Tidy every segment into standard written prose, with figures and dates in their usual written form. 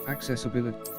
Accessibility.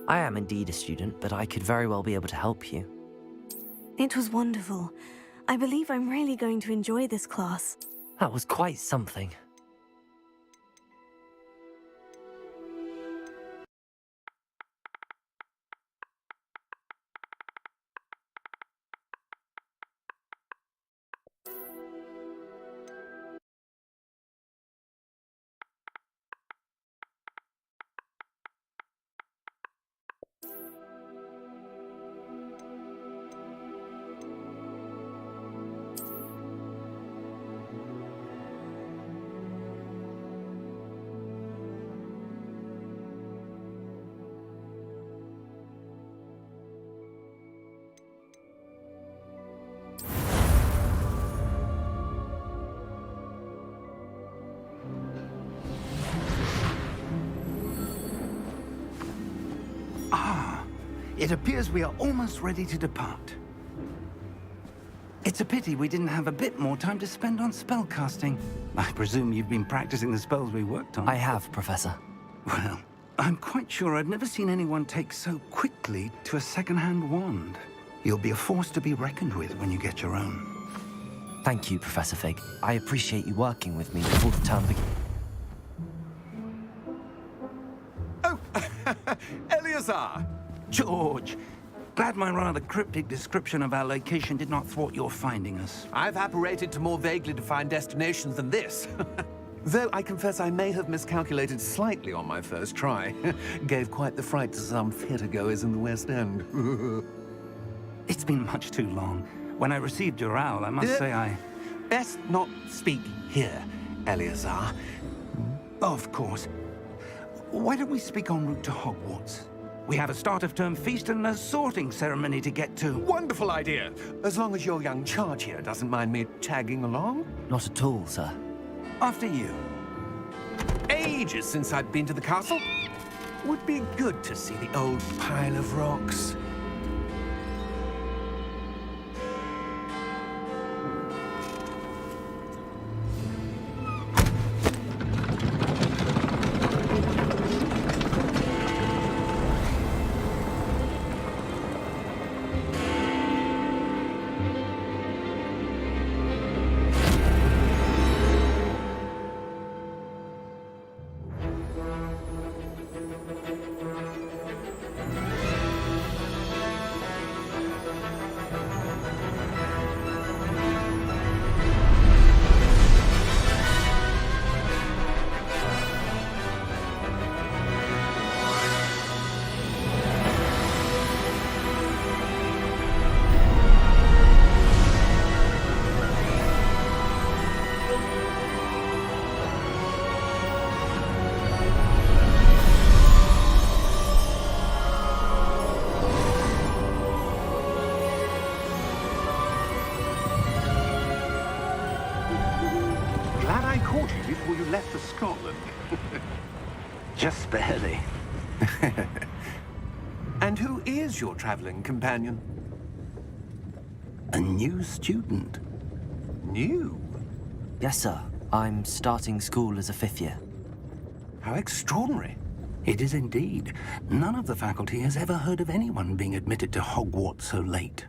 I am indeed a student, but I could very well be able to help you. It was wonderful. I believe I'm really going to enjoy this class. That was quite something. It appears we are almost ready to depart. It's a pity we didn't have a bit more time to spend on spellcasting. I presume you've been practicing the spells we worked on. I have, Professor. Well, I'm quite sure I've never seen anyone take so quickly to a second-hand wand. You'll be a force to be reckoned with when you get your own. Thank you, Professor Fig. I appreciate you working with me before the term begins. Oh, Eleazar! George! Glad my rather cryptic description of our location did not thwart your finding us. I've apparated to more vaguely defined destinations than this. Though I confess I may have miscalculated slightly on my first try. Gave quite the fright to some theatergoers in the West End. It's been much too long. When I received your owl, I must say I... Best not speak here, Eleazar. Of course. Why don't we speak en route to Hogwarts? We have a start-of-term feast and a sorting ceremony to get to. Wonderful idea! As long as your young charge here doesn't mind me tagging along. Not at all, sir. After you. Ages since I've been to the castle. Would be good to see the old pile of rocks. Glad I caught you before you left for Scotland. Just barely. And who is your traveling companion? A new student. New? Yes, sir. I'm starting school as a 5th year. How extraordinary. It is indeed. None of the faculty has ever heard of anyone being admitted to Hogwarts so late.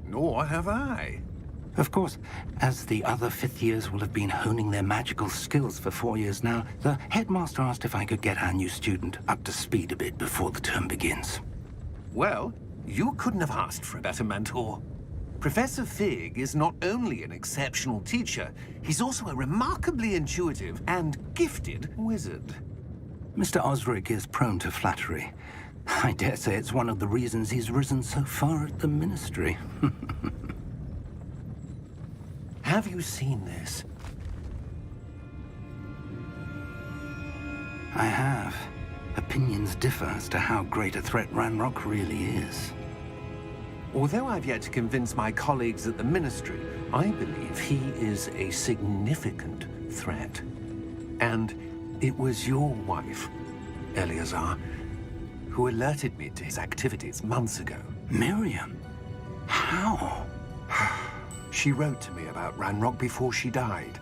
Nor have I. Of course, as the other 5th years will have been honing their magical skills for 4 years now, the headmaster asked if I could get our new student up to speed a bit before the term begins. Well, you couldn't have asked for a better mentor. Professor Fig is not only an exceptional teacher, he's also a remarkably intuitive and gifted wizard. Mr. Osric is prone to flattery. I dare say it's one of the reasons he's risen so far at the Ministry. Have you seen this? I have. Opinions differ as to how great a threat Ranrock really is. Although I've yet to convince my colleagues at the Ministry, I believe he is a significant threat. And it was your wife, Eleazar, who alerted me to his activities months ago. Miriam? How? She wrote to me about Ranrock before she died,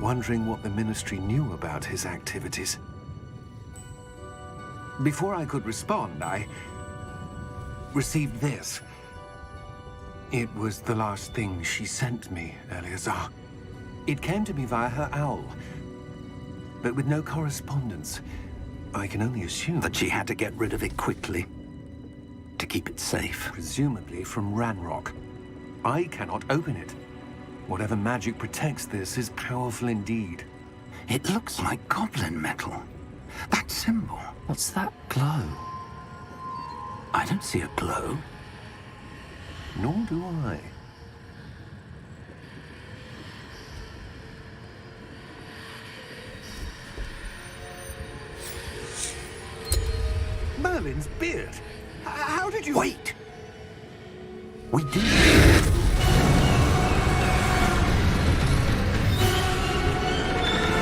wondering what the Ministry knew about his activities. Before I could respond, I received this. It was the last thing she sent me, Eleazar. It came to me via her owl, but with no correspondence. I can only assume That she had to get rid of it quickly, to keep it safe. presumably from Ranrock. I cannot open it. Whatever magic protects this is powerful indeed. It looks like goblin metal. That symbol. What's that glow? I don't see a glow. Nor do I. Merlin's beard. How did you... Wait! We do.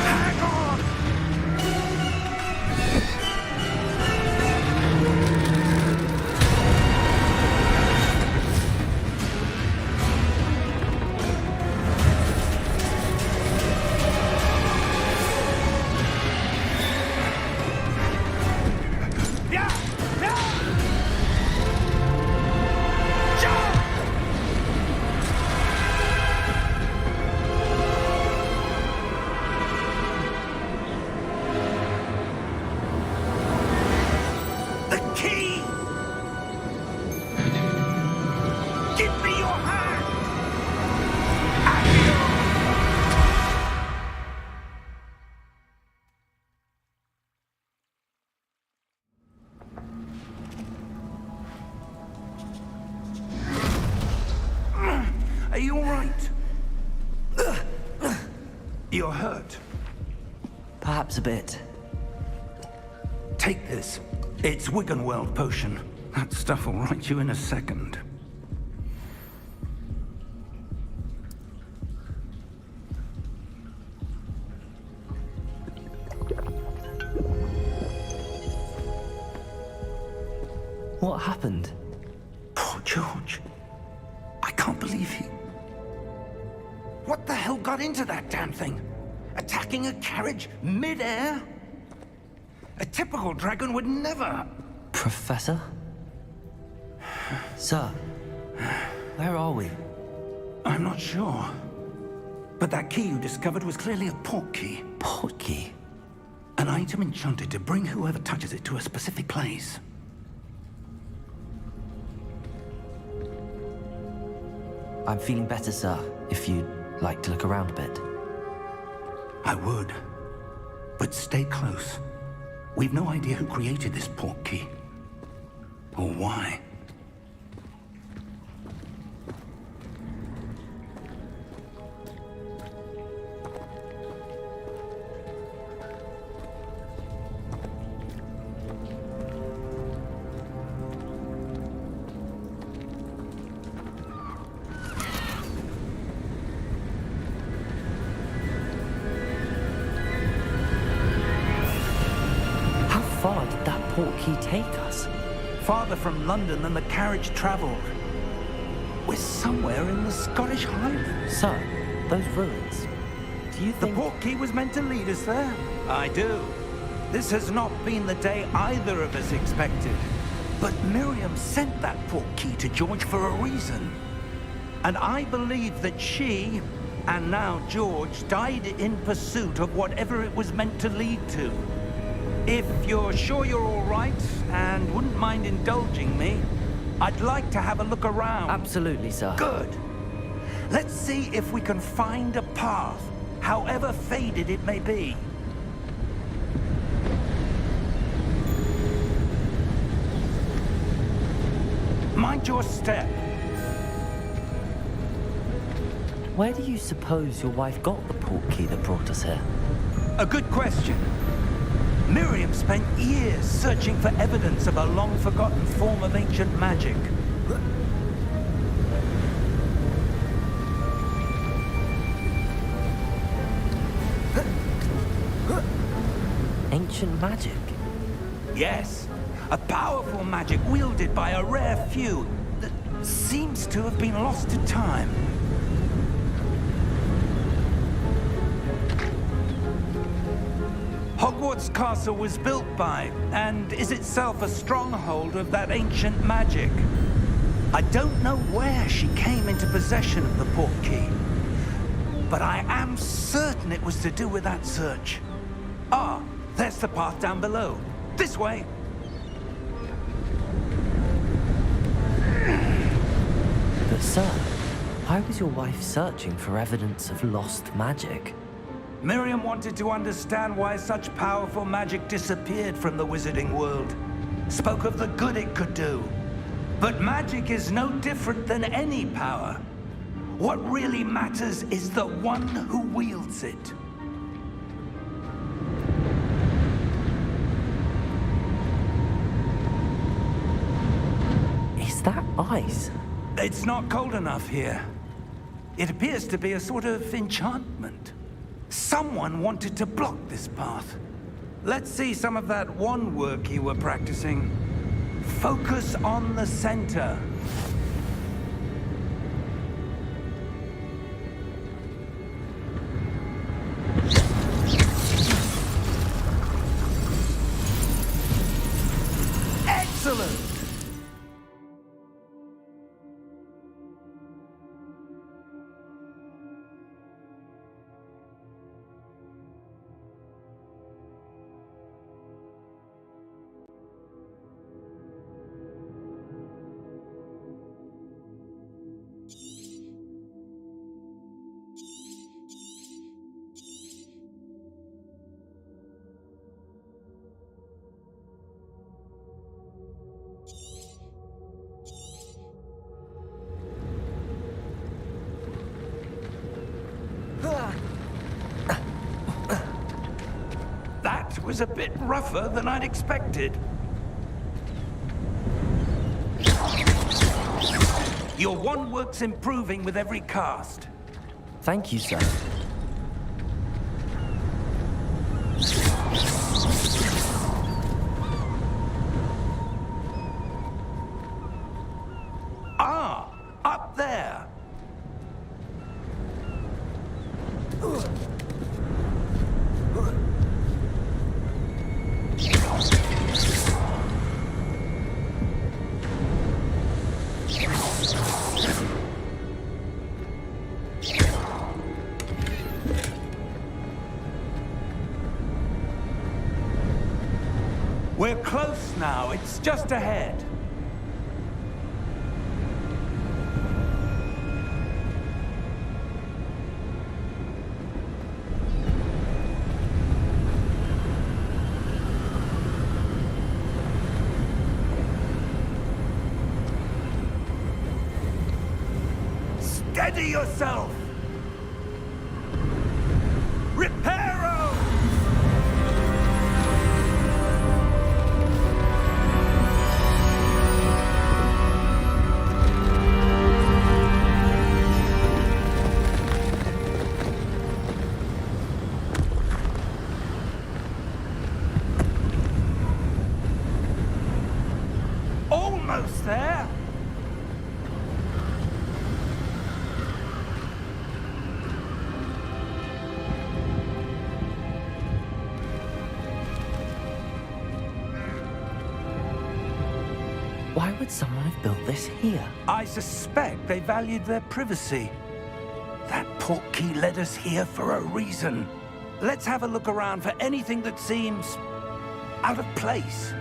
Hang on! You're hurt. Perhaps a bit. Take this. It's Wiggenweld potion. That stuff will right you in a second. What happened? Poor George. I can't believe he... What the hell got into that damn thing? Attacking a carriage mid-air? A typical dragon would never... Professor? Sir, where are we? I'm not sure. But that key you discovered was clearly a port key. Port key? An item enchanted to bring whoever touches it to a specific place. I'm feeling better, sir, if you'd like to look around a bit. I would. But stay close. We've no idea who created this port key. Or why. How far did that port key take us? Farther from London than the carriage traveled. We're somewhere in the Scottish Highlands. Sir, those ruins. Do you The think... port key was meant to lead us there? I do. This has not been the day either of us expected. But Miriam sent that port key to George for a reason. And I believe that she, and now George, died in pursuit of whatever it was meant to lead to. If you're sure you're all right, and wouldn't mind indulging me, I'd like to have a look around. Absolutely, sir. Good. Let's see if we can find a path, however faded it may be. Mind your step. Where do you suppose your wife got the port key that brought us here? A good question. Miriam spent years searching for evidence of a long-forgotten form of ancient magic. Ancient magic? Yes, a powerful magic wielded by a rare few that seems to have been lost to time. Hogwarts Castle was built by, and is itself a stronghold of that ancient magic. I don't know where she came into possession of the port key, but I am certain it was to do with that search. Ah, there's the path down below. This way. But sir, why was your wife searching for evidence of lost magic? Miriam wanted to understand why such powerful magic disappeared from the wizarding world. Spoke of the good it could do. But magic is no different than any power. What really matters is the one who wields it. Is that ice? It's not cold enough here. It appears to be a sort of enchantment. Someone wanted to block this path. Let's see some of that wand work you were practicing. Focus on the center. Excellent! was a bit rougher than I'd expected. Your wand work's improving with every cast. Thank you, sir. Ah, up there. We're close now. It's just ahead. Steady yourself! Reparo! Almost there! Why would someone have built this here? I suspect they valued their privacy. That portkey led us here for a reason. Let's have a look around for anything that seems out of place.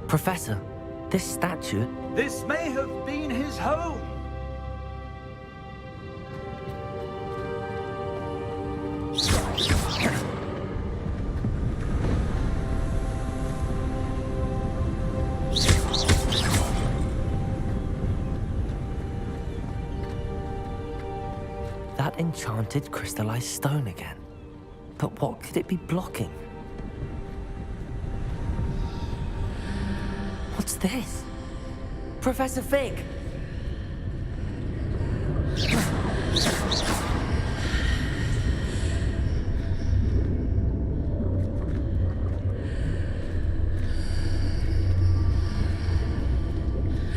Professor, this statue... This may have been his home. That enchanted crystallized stone again. But what could it be blocking? What's this? Professor Fig!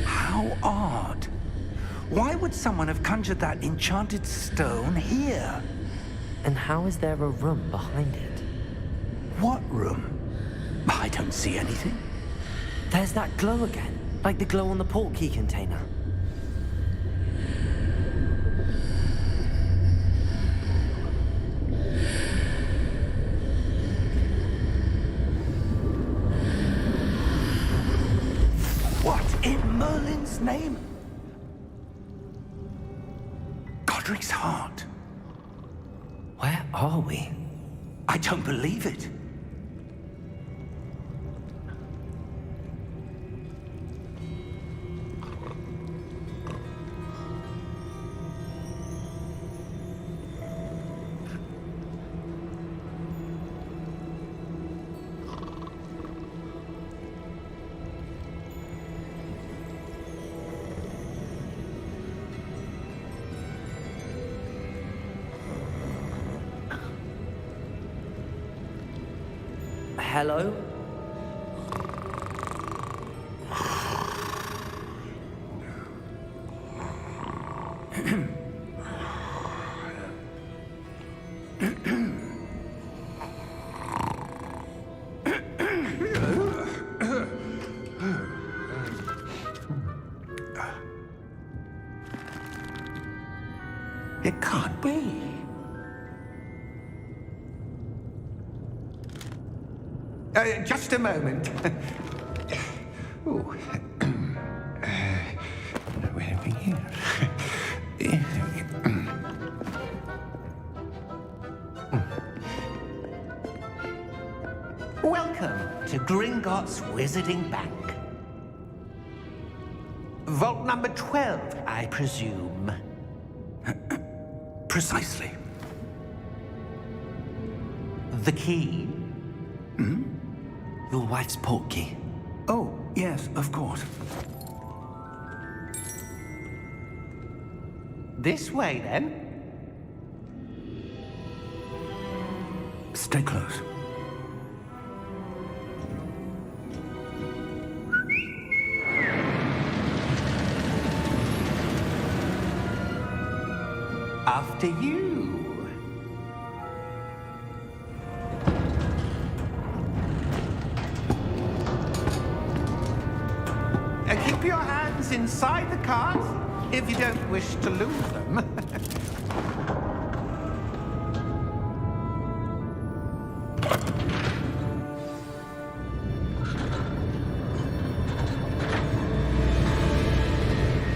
How odd. Why would someone have conjured that enchanted stone here? And how is there a room behind it? What room? I don't see anything. There's that glow again, like the glow on the portkey container. What in Merlin's name? Godric's heart. Where are we? I don't believe it. Hello? It can't be. Just a moment. Ooh. Where are we here? Welcome to Gringotts Wizarding Bank. Vault number 12, I presume. Precisely. The key? Your wife's portkey. Oh, yes, of course. This way, then. Stay close. After you. Keep your hands inside the cart if you don't wish to lose them.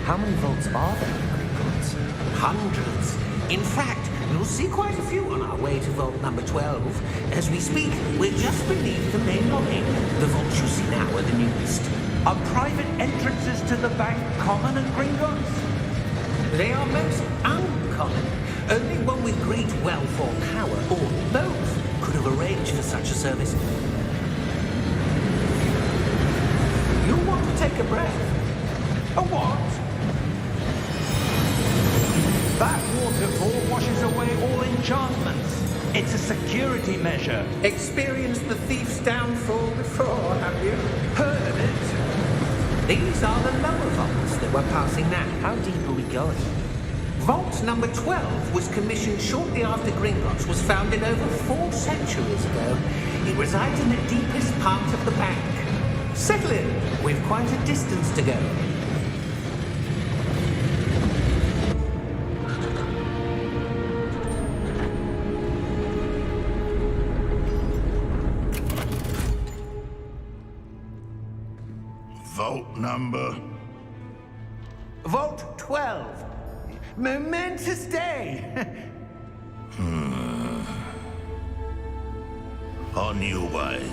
How many vaults are there in Gringotts? Hundreds. In fact, you'll see quite a few on our way to vault number 12. As we speak, we're just beneath the main lobby. The vaults you see now are the newest. Are private entrances to the bank common at Gringotts? They are most uncommon. Only one with great wealth or power, or both, could have arranged for such a service. You'll want to take a breath. A what? That waterfall washes away all enchantments. It's a security measure. Experienced the thief's downfall before, have you? Heard of it? These are the lower vaults that we're passing now. How deep are we going? Vault number 12 was commissioned shortly after Gringotts was founded over 4 centuries ago. It resides in the deepest part of the bank. Settle in. We've quite a distance to go. Vault number? Vault 12. Momentous day. On your way.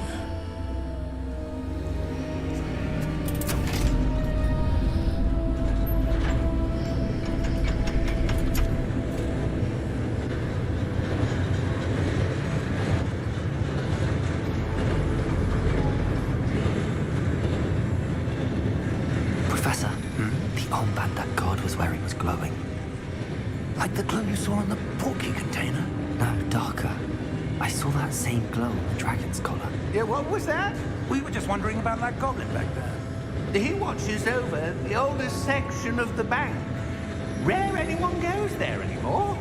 Professor, the armband that guard was wearing was glowing. Like the glow you saw on the portkey container? No, darker. I saw that same glow on the dragon's collar. Yeah, what was that? We were just wondering about that goblin back there. He watches over the oldest section of the bank. Rare anyone goes there anymore.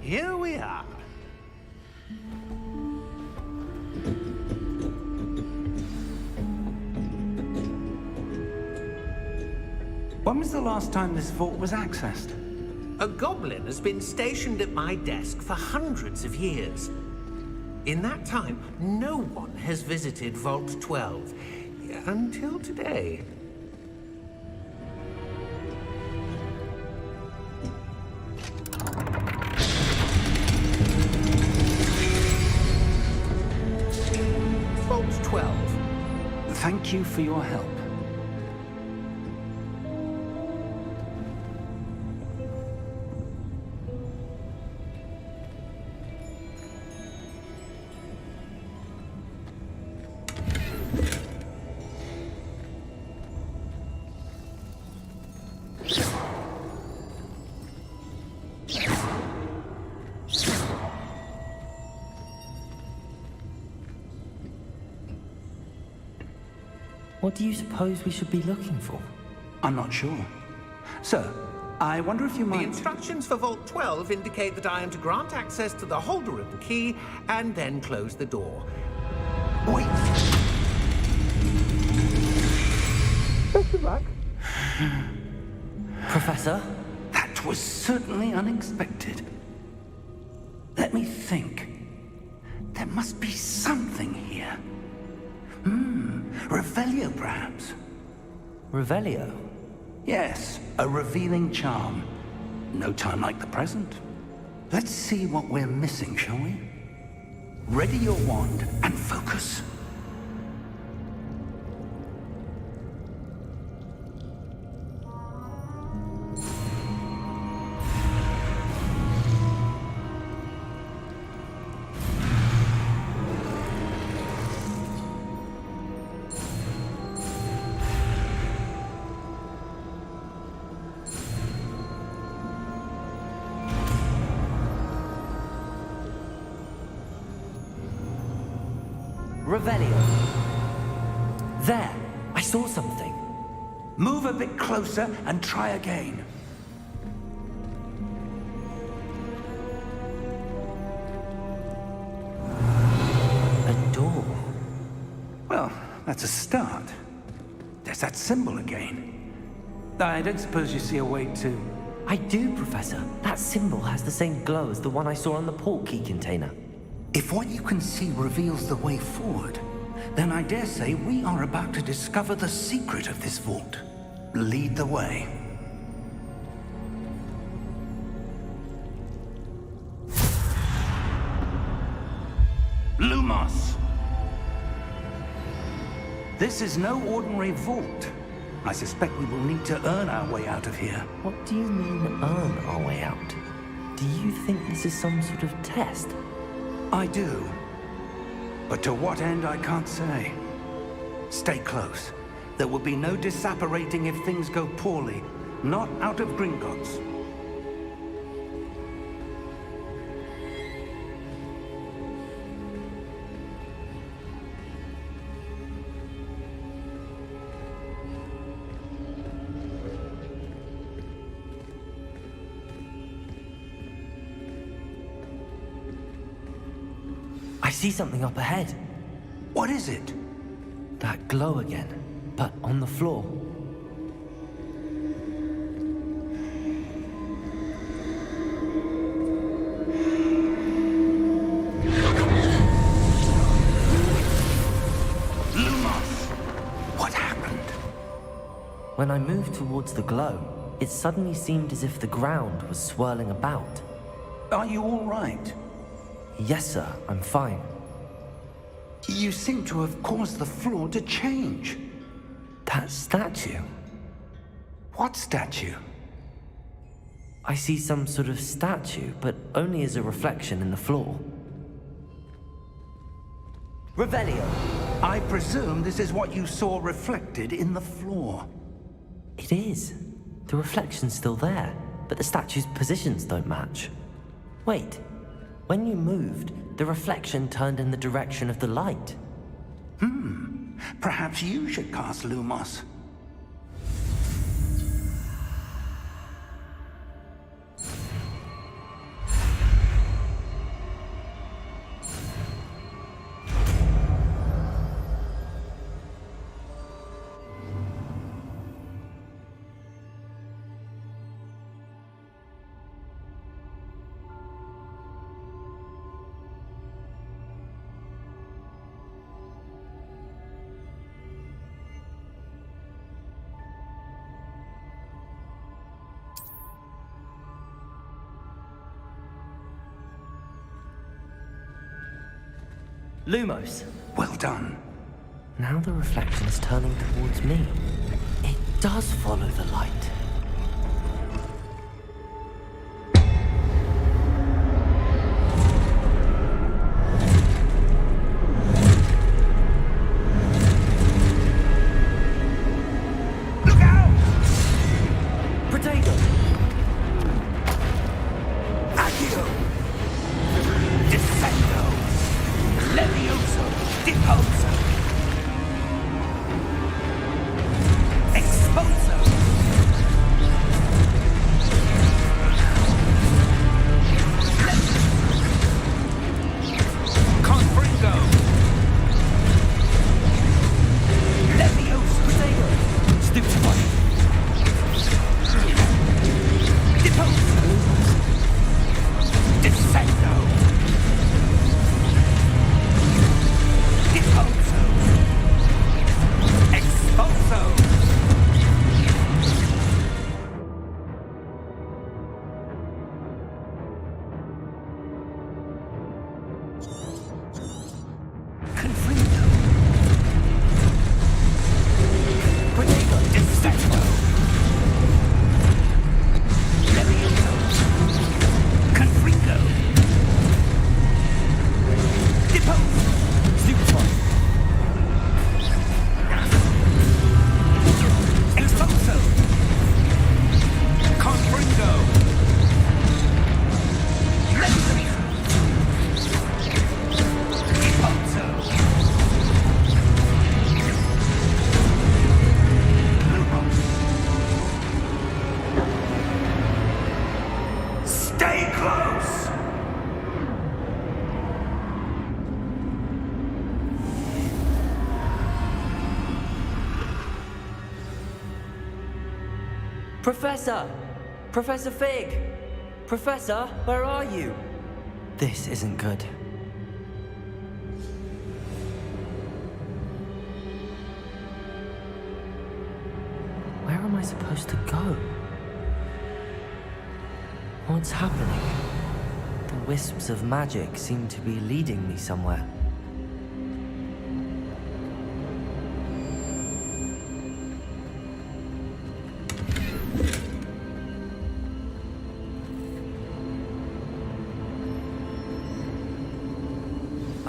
Here we are. When was the last time this vault was accessed? A goblin has been stationed at my desk for hundreds of years. In that time, no one has visited Vault 12. Until today. Vault 12. Thank you for your help. What do you suppose we should be looking for? I'm not sure. Sir, I wonder if you The might... instructions for Vault 12 indicate that I am to grant access to the holder of the key and then close the door. Wait! Best of luck. Professor? That was certainly unexpected. Let me think. There must be something here. Revelio, perhaps. Revelio? Yes, a revealing charm. No time like the present. Let's see what we're missing, shall we? Ready your wand and focus. Revelio. There! I saw something. Move a bit closer and try again. A door. Well, that's a start. There's that symbol again. I don't suppose you see a way to... I do, Professor. That symbol has the same glow as the one I saw on the portkey container. If what you can see reveals the way forward, then I dare say we are about to discover the secret of this vault. Lead the way. Lumos! This is no ordinary vault. I suspect we will need to earn our way out of here. What do you mean, earn our way out? Do you think this is some sort of test? I do. But to what end, I can't say. Stay close. There will be no disapparating if things go poorly. Not out of Gringotts. I see something up ahead. What is it? That glow again, but on the floor. Lumos! What happened? When I moved towards the glow, it suddenly seemed as if the ground was swirling about. Are you all right? Yes, sir, I'm fine. You seem to have caused the floor to change. That statue? What statue? I see some sort of statue, but only as a reflection in the floor. Revelio! I presume this is what you saw reflected in the floor. It is. The reflection's still there, but the statue's positions don't match. Wait. When you moved, the reflection turned in the direction of the light. Perhaps you should cast Lumos. Lumos! Well done. Now the reflection is turning towards me. It does follow the light. Look out! Potato! Accio! Descendo! Levioso! Deposo! Exposo! Professor! Professor Fig! Professor, where are you? This isn't good. Where am I supposed to go? What's happening? The wisps of magic seem to be leading me somewhere.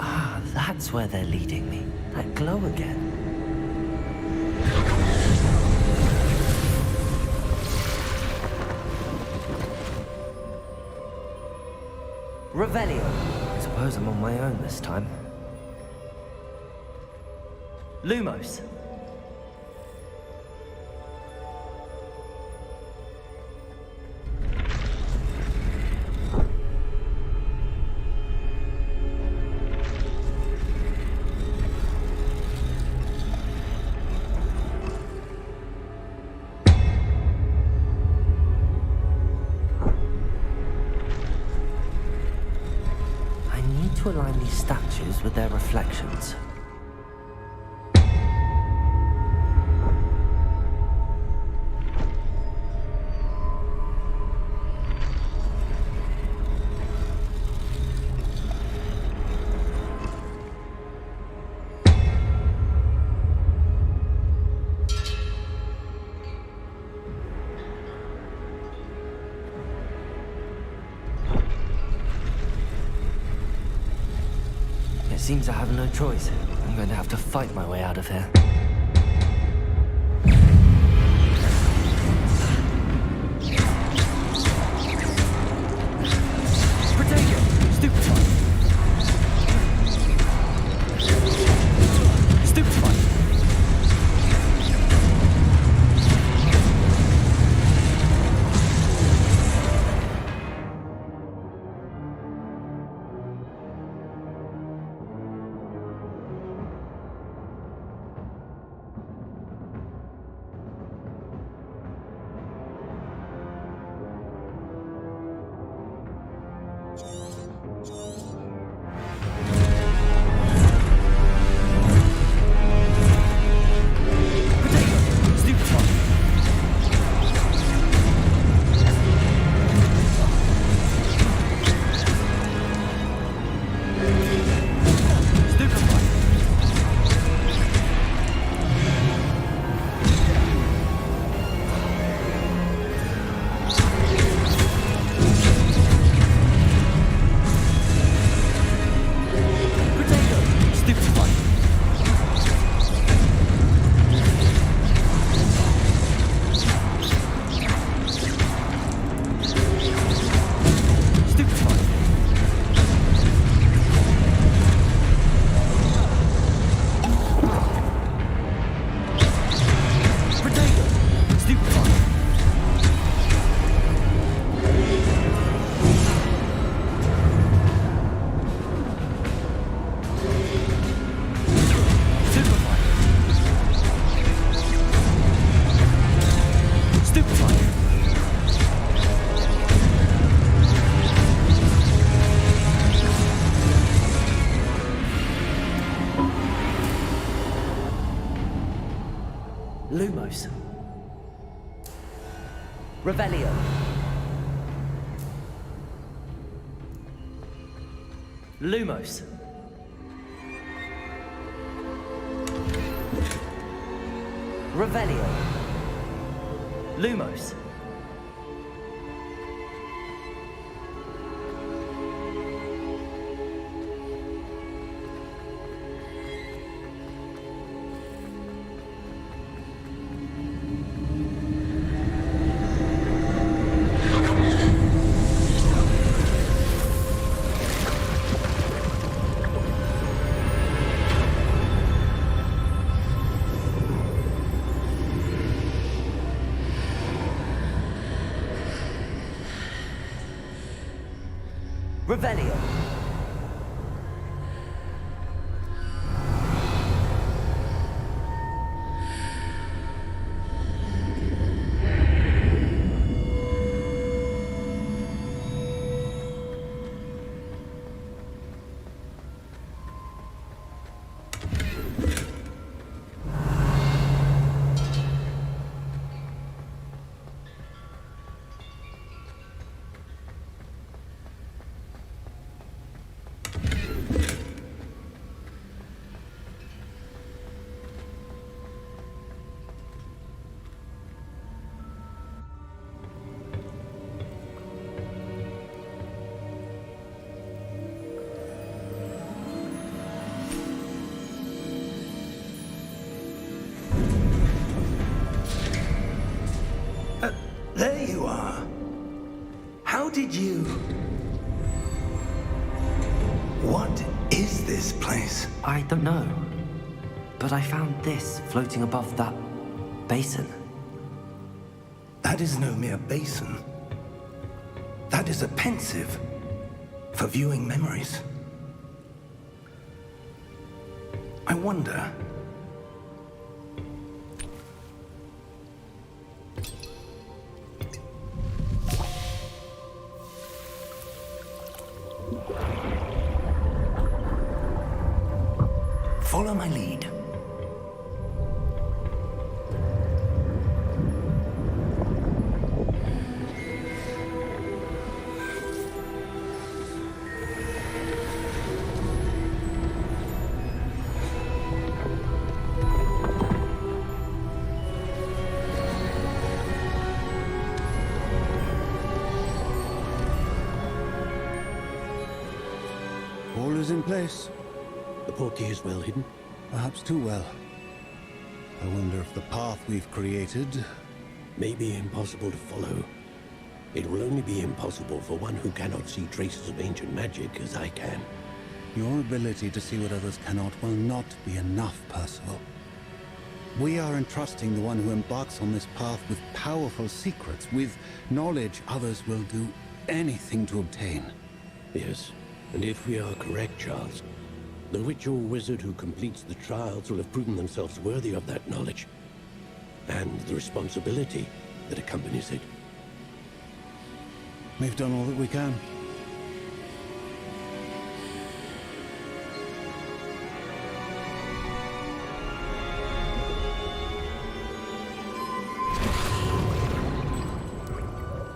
Ah, that's where they're leading me. That glow again. Revelio. I suppose I'm on my own this time. Lumos. To align these statues with their reflections. Seems I have no choice. I'm going to have to fight my way out of here. Protego! Stupefy! Stupefy! Lumos. Revelio. Lumos. Revelio. Lumos. Revelio. did you... What is this place? I don't know. But I found this floating above that basin. That is no mere basin. That is a pensive for viewing memories. I wonder... Follow my lead. All is in place. The portkey is well hidden. Perhaps too well. I wonder if the path we've created... May be impossible to follow. It will only be impossible for one who cannot see traces of ancient magic as I can. Your ability to see what others cannot will not be enough, Percival. We are entrusting the one who embarks on this path with powerful secrets, with knowledge others will do anything to obtain. Yes, and if we are correct, Charles, the witch or wizard who completes the trials will have proven themselves worthy of that knowledge, and the responsibility that accompanies it. We've done all that we can.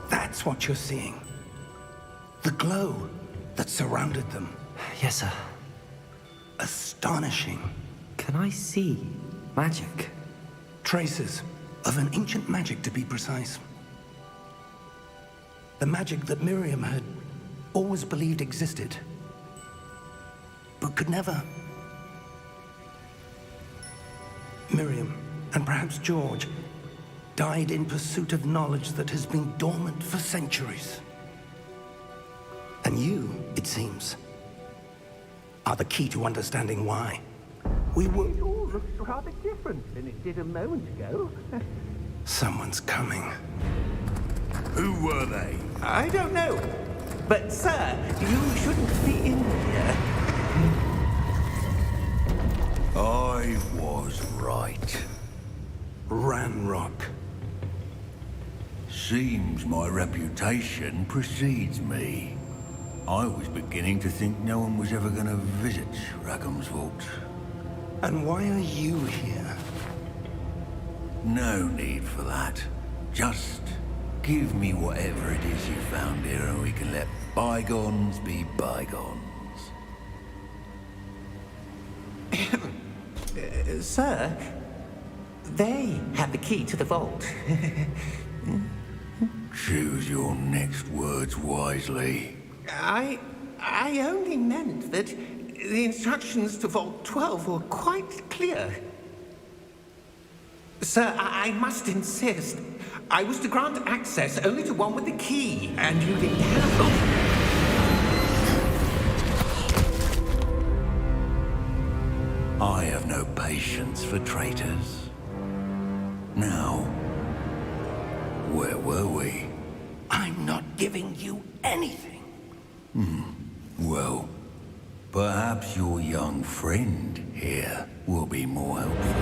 That's what you're seeing. The glow that surrounded them. Yes, sir. Astonishing. Can I see magic? Traces of an ancient magic, to be precise. The magic that Miriam had always believed existed, but could never. Miriam, and perhaps George, died in pursuit of knowledge that has been dormant for centuries. And you, it seems, are the key to understanding why. We were... It all looks rather different than it did a moment ago. Someone's coming. Who were they? I don't know. But, sir, you shouldn't be in here. I was right. Ranrock. Seems my reputation precedes me. I was beginning to think no one was ever going to visit Rackham's vault. And why are you here? No need for that. Just give me whatever it is you found here and we can let bygones be bygones. Sir, they have the key to the vault. Choose your next words wisely. I only meant that the instructions to Vault 12 were quite clear. Sir, I must insist. I was to grant access only to one with the key, and you didn't have I have no patience for traitors. Now, where were we? I'm not giving you anything. Well, perhaps your young friend here will be more helpful.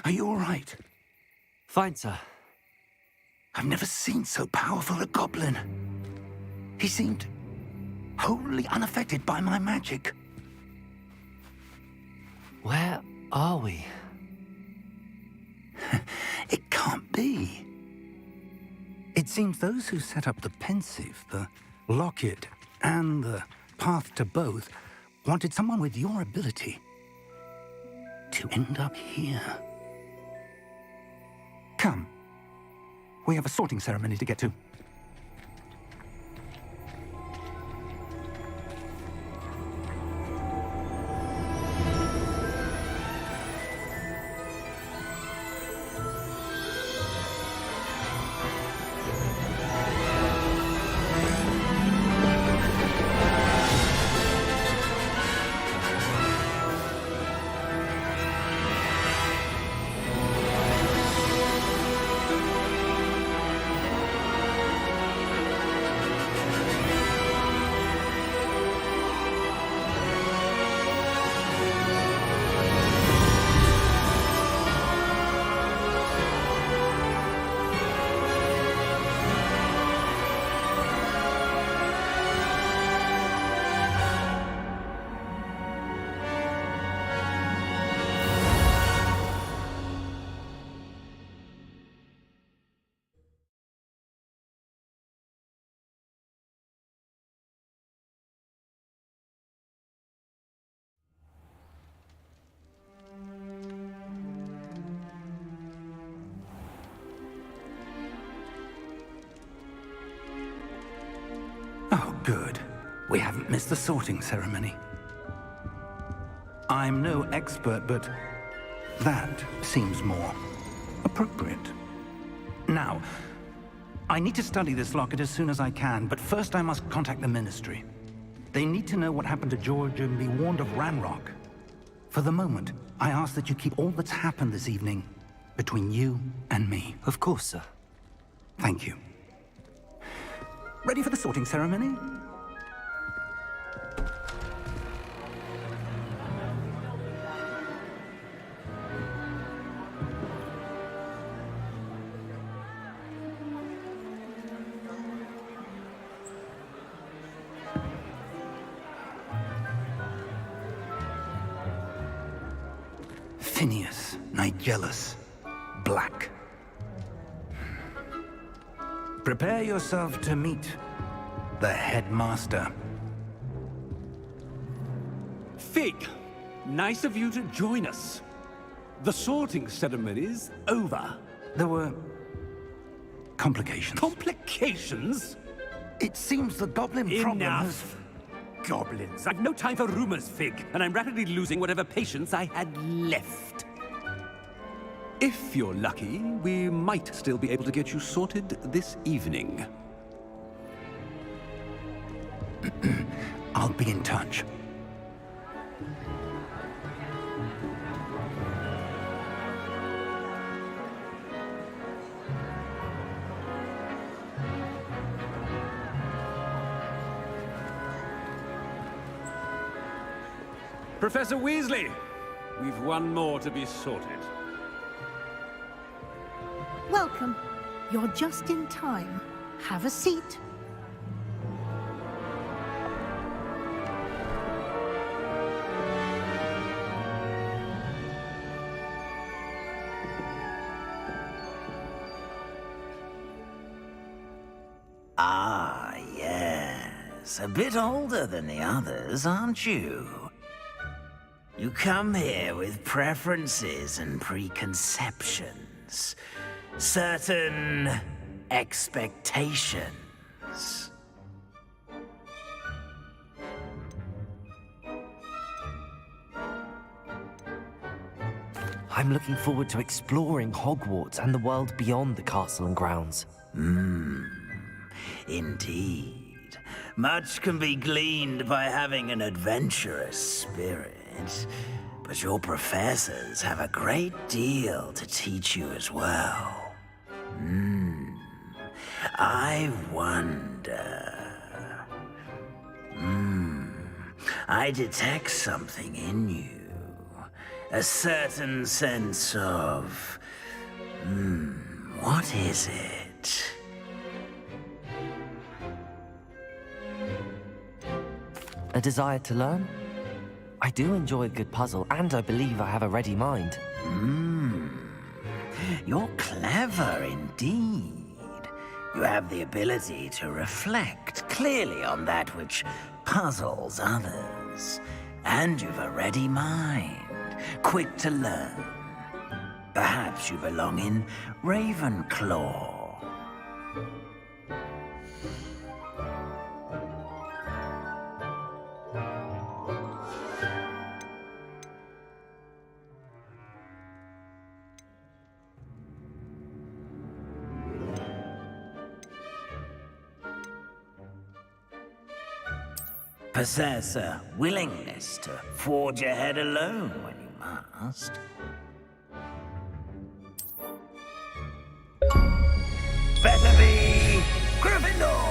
Are you all right? Fine, sir. I've never seen so powerful a goblin. He seemed wholly unaffected by my magic. Where are we? It can't be. It seems those who set up the pensive, the locket, and the path to both wanted someone with your ability to end up here. Come. We have a sorting ceremony to get to. Oh, good. We haven't missed the sorting ceremony. I'm no expert, but that seems more appropriate. Now, I need to study this locket as soon as I can, but first I must contact the Ministry. They need to know what happened to George and be warned of Ranrock. For the moment, I ask that you keep all that's happened this evening between you and me. Of course, sir. Thank you. Ready for the sorting ceremony? Phineas, Nigellus, Black. Prepare yourself to meet the headmaster. Fig, nice of you to join us. The sorting ceremony's over. There were complications. Complications? It seems the goblin problem has... Enough! Goblins. I've no time for rumors, Fig, and I'm rapidly losing whatever patience I had left. If you're lucky, we might still be able to get you sorted this evening. I'll be in touch. Professor Weasley, we've one more to be sorted. Welcome. You're just in time. Have a seat. Ah, yes. A bit older than the others, aren't you? You come here with preferences and preconceptions. Certain expectations. I'm looking forward to exploring Hogwarts and the world beyond the castle and grounds. Indeed. Much can be gleaned by having an adventurous spirit. But your professors have a great deal to teach you as well. I wonder... I detect something in you. A certain sense of... what is it? A desire to learn? I do enjoy a good puzzle, and I believe I have a ready mind. You're clever indeed. You have the ability to reflect clearly on that which puzzles others. And you've a ready mind, quick to learn. Perhaps you belong in Ravenclaw. Possess a willingness to forge ahead alone when you must. Better be Gryffindor!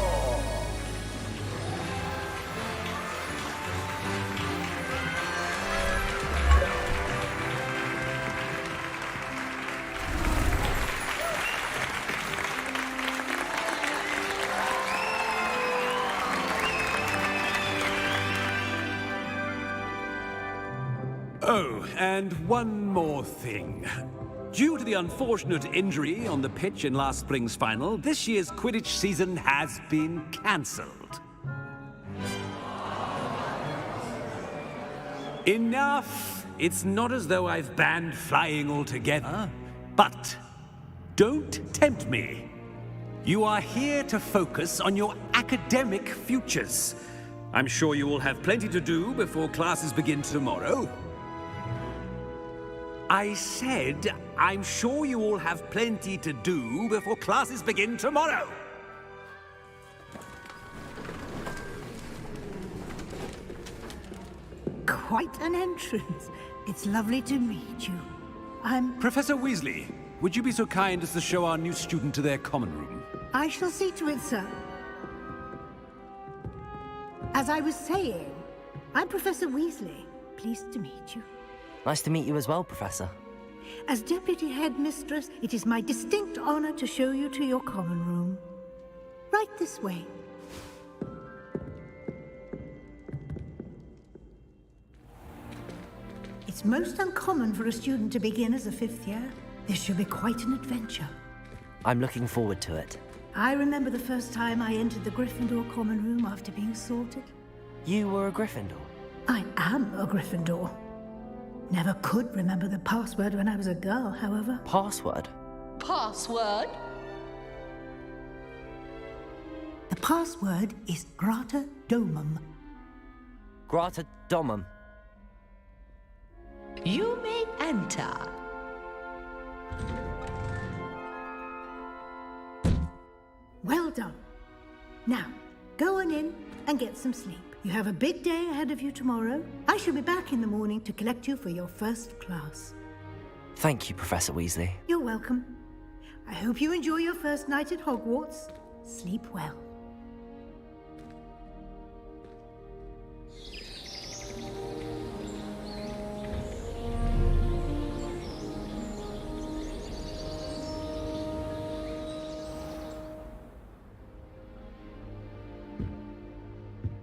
Oh, and one more thing. Due to the unfortunate injury on the pitch in last spring's final, this year's Quidditch season has been cancelled. Enough! It's not as though I've banned flying altogether. But don't tempt me. You are here to focus on your academic futures. I'm sure you will have plenty to do before classes begin tomorrow. I said, I'm sure you all have plenty to do before classes begin tomorrow. Quite an entrance. It's lovely to meet you. Professor Weasley, would you be so kind as to show our new student to their common room? I shall see to it, sir. As I was saying, I'm Professor Weasley. Pleased to meet you. Nice to meet you as well, Professor. As Deputy Headmistress, it is my distinct honor to show you to your common room. Right this way. It's most uncommon for a student to begin as a fifth year. This should be quite an adventure. I'm looking forward to it. I remember the first time I entered the Gryffindor common room after being sorted. You were a Gryffindor? I am a Gryffindor. Never could remember the password when I was a girl, however. Password? Password? The password is Grata Domum. Grata Domum. You may enter. Well done. Now, go on in and get some sleep. You have a big day ahead of you tomorrow. I shall be back in the morning to collect you for your first class. Thank you, Professor Weasley. You're welcome. I hope you enjoy your first night at Hogwarts. Sleep well.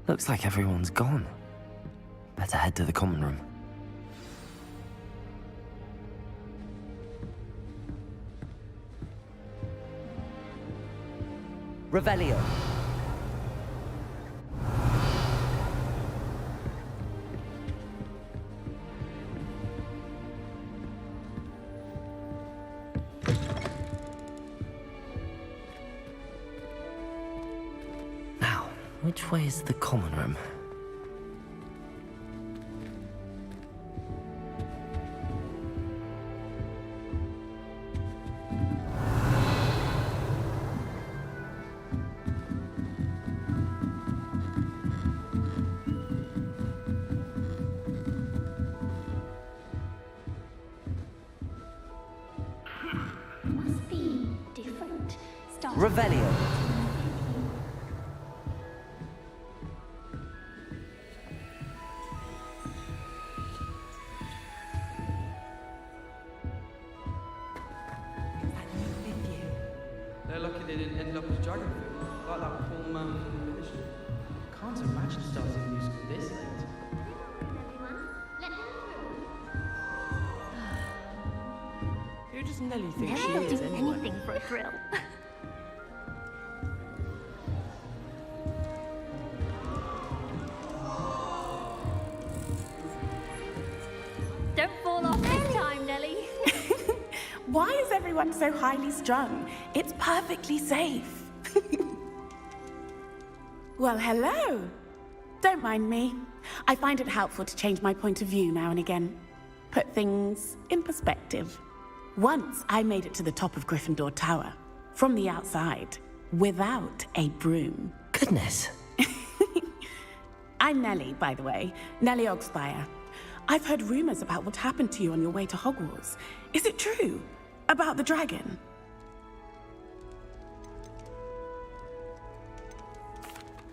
Looks like everyone's gone. Better head to the common room. Revelio. Now, which way is the common room? Must be different. Revelio. ended up as dragon food, like that poor man from the village. Can't imagine starting musical this late. Who does Nelly think she Nelly is will do anyway? anything for a thrill. Don't fall off this time, Nelly. Why is everyone so highly strung? It's perfectly safe. Well, hello. Don't mind me. I find it helpful to change my point of view now and again. Put things in perspective. Once I made it to the top of Gryffindor Tower, from the outside, without a broom. Goodness. I'm Nelly, by the way. Nelly Ogspire. I've heard rumors about what happened to you on your way to Hogwarts. Is it true? About the dragon?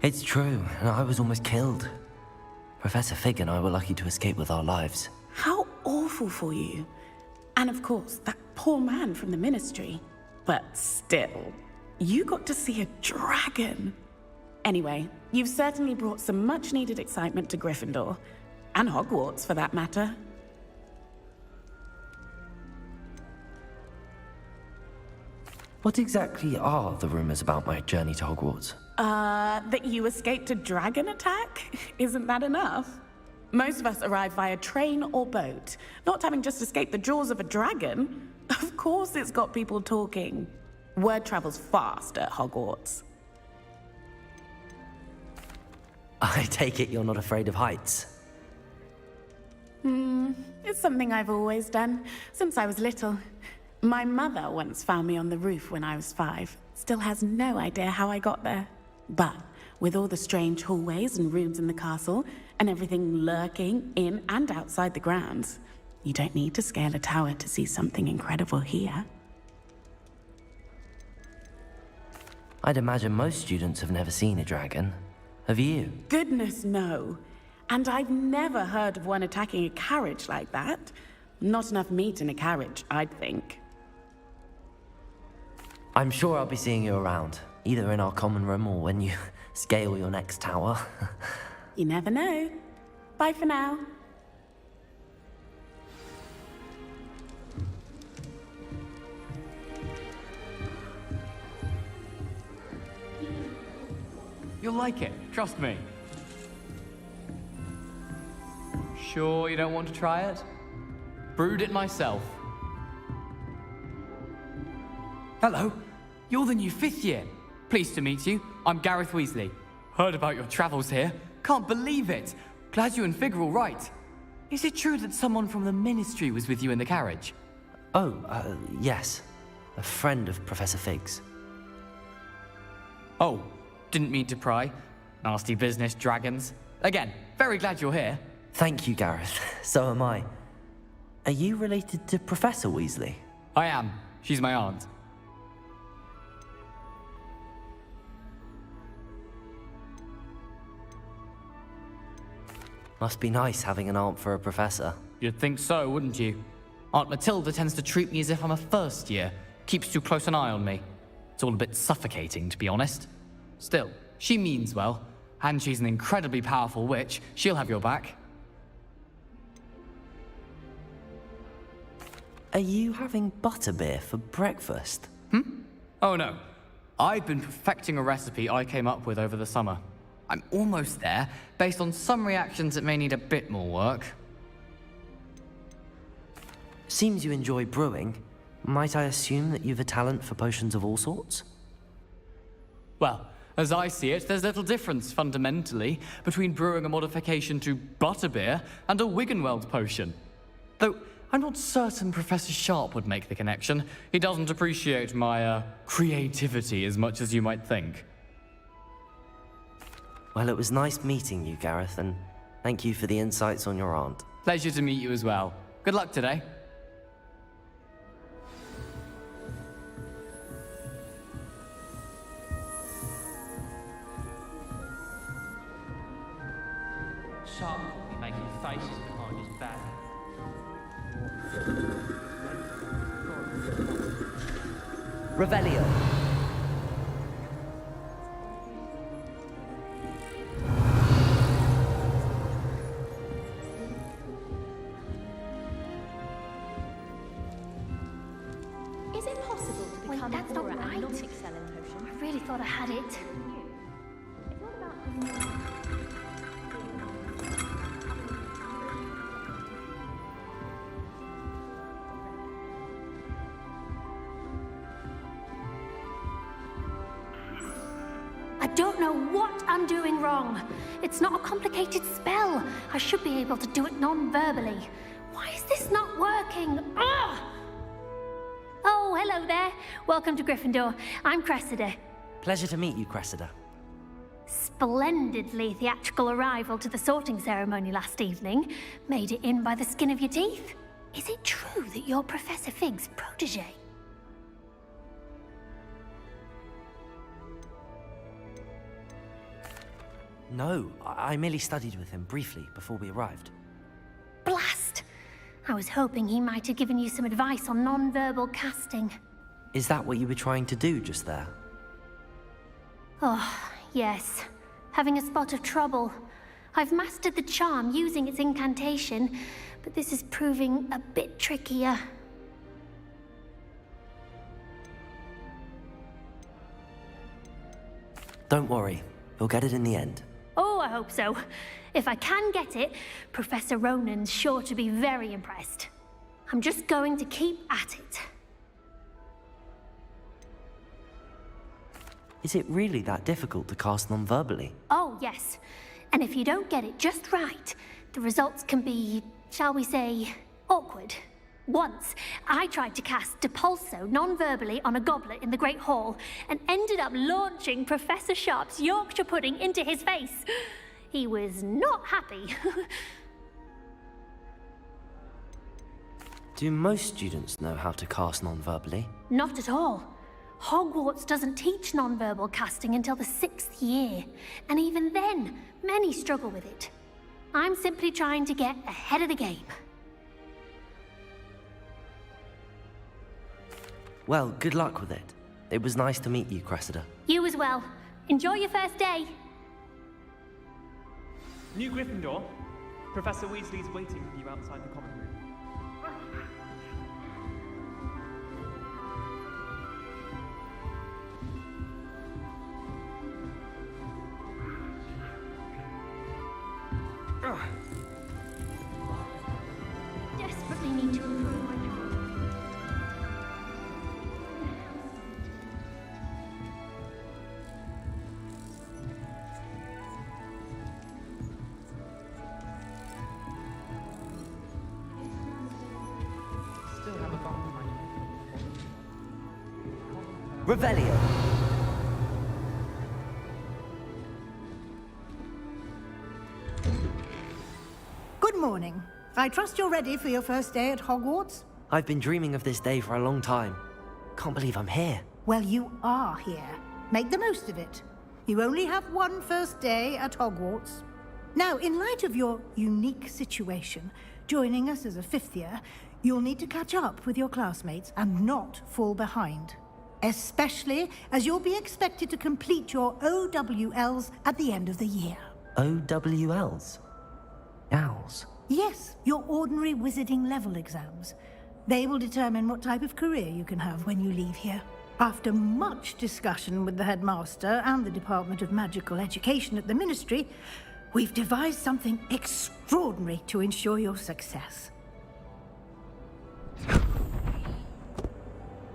It's true, and I was almost killed. Professor Fig and I were lucky to escape with our lives. How awful for you. And of course, that poor man from the Ministry. But still, you got to see a dragon. Anyway, you've certainly brought some much-needed excitement to Gryffindor. And Hogwarts, for that matter. What exactly are the rumors about my journey to Hogwarts? That you escaped a dragon attack? Isn't that enough? Most of us arrive via train or boat. Not having just escaped the jaws of a dragon. Of course it's got people talking. Word travels fast at Hogwarts. I take it you're not afraid of heights. It's something I've always done, since I was little. My mother once found me on the roof when I was 5. Still has no idea how I got there. But with all the strange hallways and rooms in the castle, and everything lurking in and outside the grounds, you don't need to scale a tower to see something incredible here. I'd imagine most students have never seen a dragon. Have you? Goodness, no. And I've never heard of one attacking a carriage like that. Not enough meat in a carriage, I'd think. I'm sure I'll be seeing you around, either in our common room or when you scale your next tower. You never know. Bye for now. You'll like it, trust me. Sure you don't want to try it? Brewed it myself. Hello, you're the new 5th year. Pleased to meet you. I'm Gareth Weasley. Heard about your travels here. Can't believe it. Glad you and Fig are all right. Is it true that someone from the Ministry was with you in the carriage? Yes. A friend of Professor Fig's. Oh, didn't mean to pry. Nasty business, dragons. Again, very glad you're here. Thank you, Gareth. So am I. Are you related to Professor Weasley? I am. She's my aunt. Must be nice having an aunt for a professor. You'd think so, wouldn't you? Aunt Matilda tends to treat me as if I'm a first year. Keeps too close an eye on me. It's all a bit suffocating, to be honest. Still, she means well. And she's an incredibly powerful witch. She'll have your back. Are you having butterbeer for breakfast? Oh no. I've been perfecting a recipe I came up with over the summer. I'm almost there. Based on some reactions, it may need a bit more work. Seems you enjoy brewing. Might I assume that you've a talent for potions of all sorts? Well, as I see it, there's little difference, fundamentally, between brewing a modification to butterbeer and a Wiggenweld potion. Though, I'm not certain Professor Sharp would make the connection. He doesn't appreciate my, creativity as much as you might think. Well, it was nice meeting you, Gareth, and thank you for the insights on your aunt. Pleasure to meet you as well. Good luck today. Sharp will be making faces behind his back. Revelio. Wait, that's not right. I really thought I had it. I don't know what I'm doing wrong. It's not a complicated spell. I should be able to do it non-verbally. Why is this not working? Ugh! Oh, hello there. Welcome to Gryffindor. I'm Cressida. Pleasure to meet you, Cressida. Splendidly theatrical arrival to the sorting ceremony last evening. Made it in by the skin of your teeth. Is it true that you're Professor Fig's protege? No, I merely studied with him briefly before we arrived. Blast! I was hoping he might have given you some advice on non-verbal casting. Is that what you were trying to do just there? Oh, yes. Having a spot of trouble. I've mastered the charm using its incantation, but this is proving a bit trickier. Don't worry, you'll get it in the end. Oh, I hope so. If I can get it, Professor Ronan's sure to be very impressed. I'm just going to keep at it. Is it really that difficult to cast non-verbally? Oh, yes. And if you don't get it just right, the results can be, shall we say, awkward. Once, I tried to cast Depulso non-verbally on a goblet in the Great Hall and ended up launching Professor Sharp's Yorkshire pudding into his face. He was not happy. Do most students know how to cast non-verbally? Not at all. Hogwarts doesn't teach non-verbal casting until the 6th year, and even then, many struggle with it. I'm simply trying to get ahead of the game. Well, good luck with it. It was nice to meet you, Cressida. You as well. Enjoy your first day. New Gryffindor, Professor Weasley's waiting for you outside the common room. Desperately need to improve my job. Still have a bump behind you. Revelio! Good morning. I trust you're ready for your first day at Hogwarts? I've been dreaming of this day for a long time. Can't believe I'm here. Well, you are here. Make the most of it. You only have one first day at Hogwarts. Now, in light of your unique situation, joining us as a 5th year, you'll need to catch up with your classmates and not fall behind. Especially as you'll be expected to complete your OWLs at the end of the year. OWLs? Owls? Yes, your ordinary wizarding level exams. They will determine what type of career you can have when you leave here. After much discussion with the headmaster and the Department of Magical Education at the Ministry, we've devised something extraordinary to ensure your success.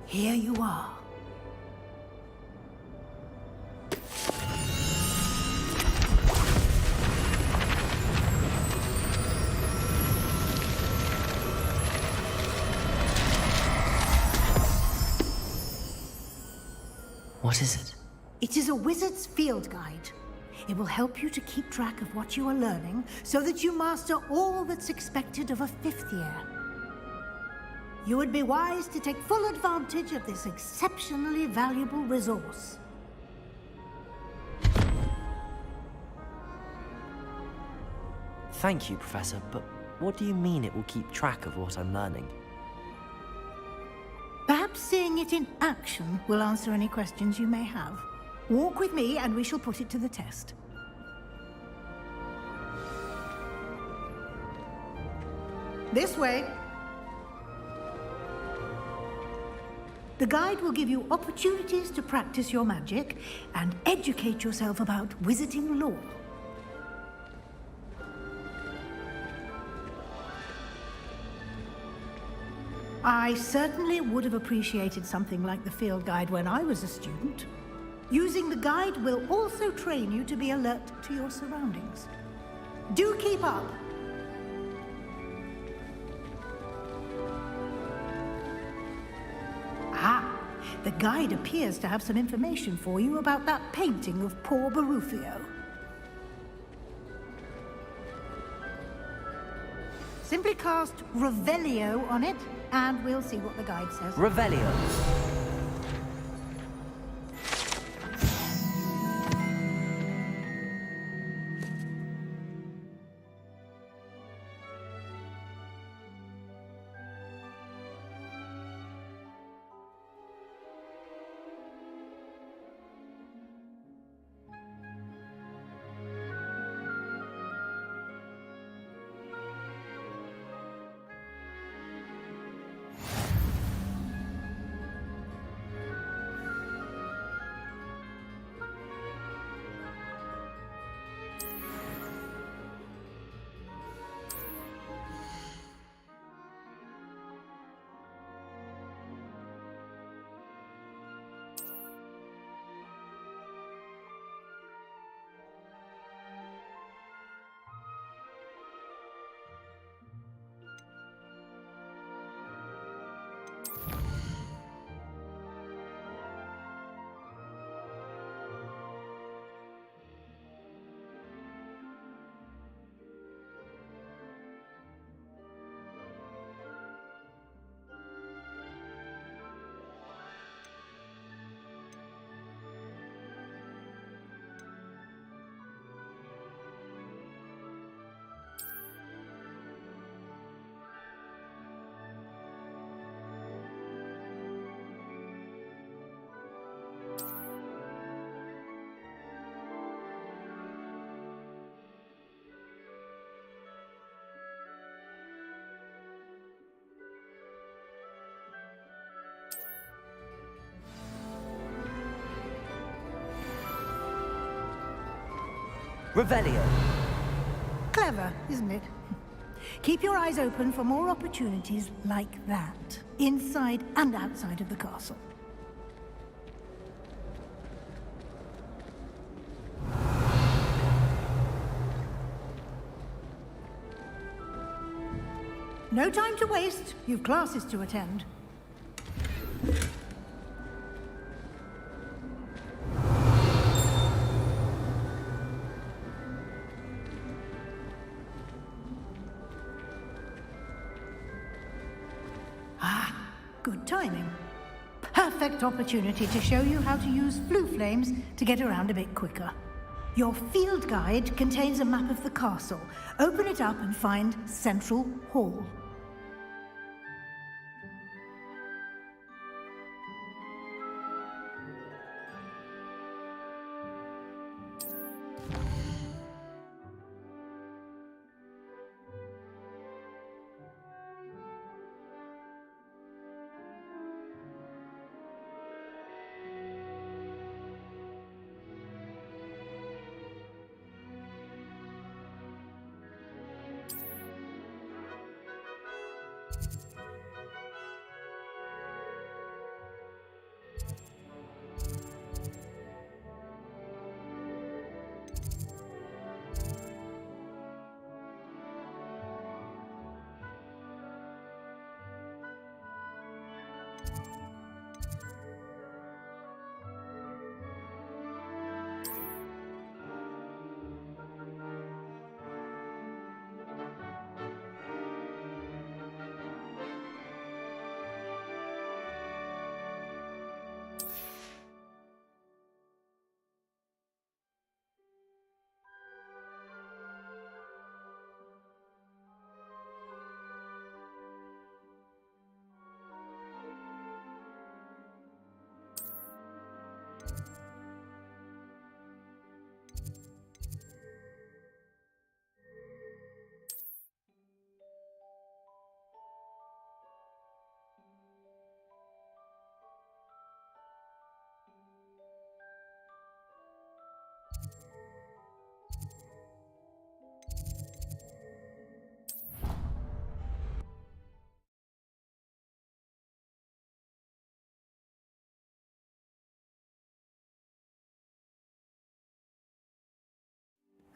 Here you are. What is it? It is a wizard's field guide. It will help you to keep track of what you are learning so that you master all that's expected of a 5th year. You would be wise to take full advantage of this exceptionally valuable resource. Thank you, Professor, but what do you mean it will keep track of what I'm learning? Perhaps seeing it in action will answer any questions you may have. Walk with me and we shall put it to the test. This way. The guide will give you opportunities to practice your magic and educate yourself about wizarding lore. I certainly would have appreciated something like the field guide when I was a student. Using the guide will also train you to be alert to your surroundings. Do keep up! Ah, the guide appears to have some information for you about that painting of poor Barufio. Simply cast Revelio on it, and we'll see what the guide says. Revelio. Revelio. Clever, isn't it? Keep your eyes open for more opportunities like that, inside and outside of the castle. No time to waste. You've classes to attend. Good timing. Perfect opportunity to show you how to use flue flames to get around a bit quicker. Your field guide contains a map of the castle. Open it up and find Central Hall.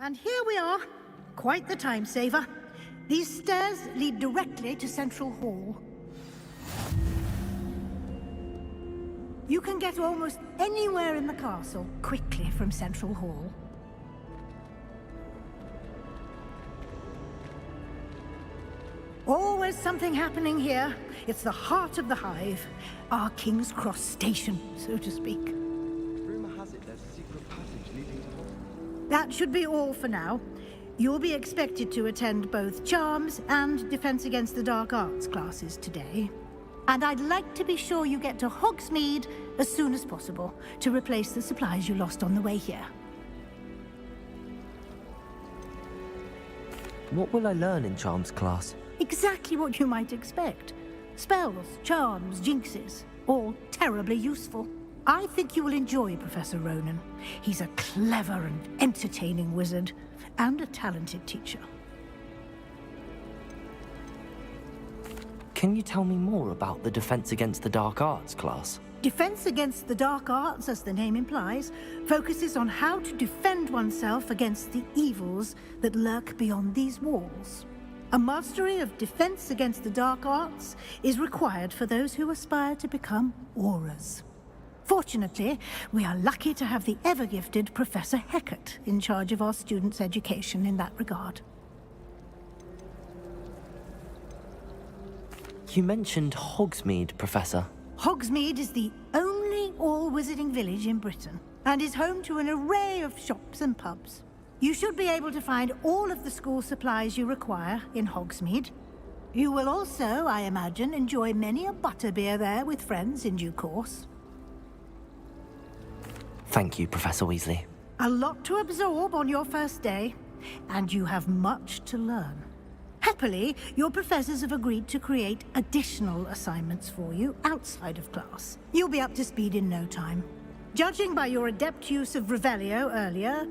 And here we are. Quite the time saver. These stairs lead directly to Central Hall. You can get almost anywhere in the castle quickly from Central Hall. Always something happening here. It's the heart of the hive. Our King's Cross station, so to speak. Rumor has it there's a secret passage leading to Hogwarts. That should be all for now. You'll be expected to attend both Charms and Defense Against the Dark Arts classes today. And I'd like to be sure you get to Hogsmeade as soon as possible to replace the supplies you lost on the way here. What will I learn in Charms class? Exactly what you might expect. Spells, charms, jinxes, all terribly useful. I think you will enjoy Professor Ronan. He's a clever and entertaining wizard, and a talented teacher. Can you tell me more about the Defense Against the Dark Arts class? Defense Against the Dark Arts, as the name implies, focuses on how to defend oneself against the evils that lurk beyond these walls. A mastery of Defense Against the Dark Arts is required for those who aspire to become Aurors. Fortunately, we are lucky to have the ever-gifted Professor Hecat in charge of our students' education in that regard. You mentioned Hogsmeade, Professor. Hogsmeade is the only all-wizarding village in Britain, and is home to an array of shops and pubs. You should be able to find all of the school supplies you require in Hogsmeade. You will also, I imagine, enjoy many a butterbeer there with friends in due course. Thank you, Professor Weasley. A lot to absorb on your first day, and you have much to learn. Happily, your professors have agreed to create additional assignments for you outside of class. You'll be up to speed in no time. Judging by your adept use of Revelio earlier,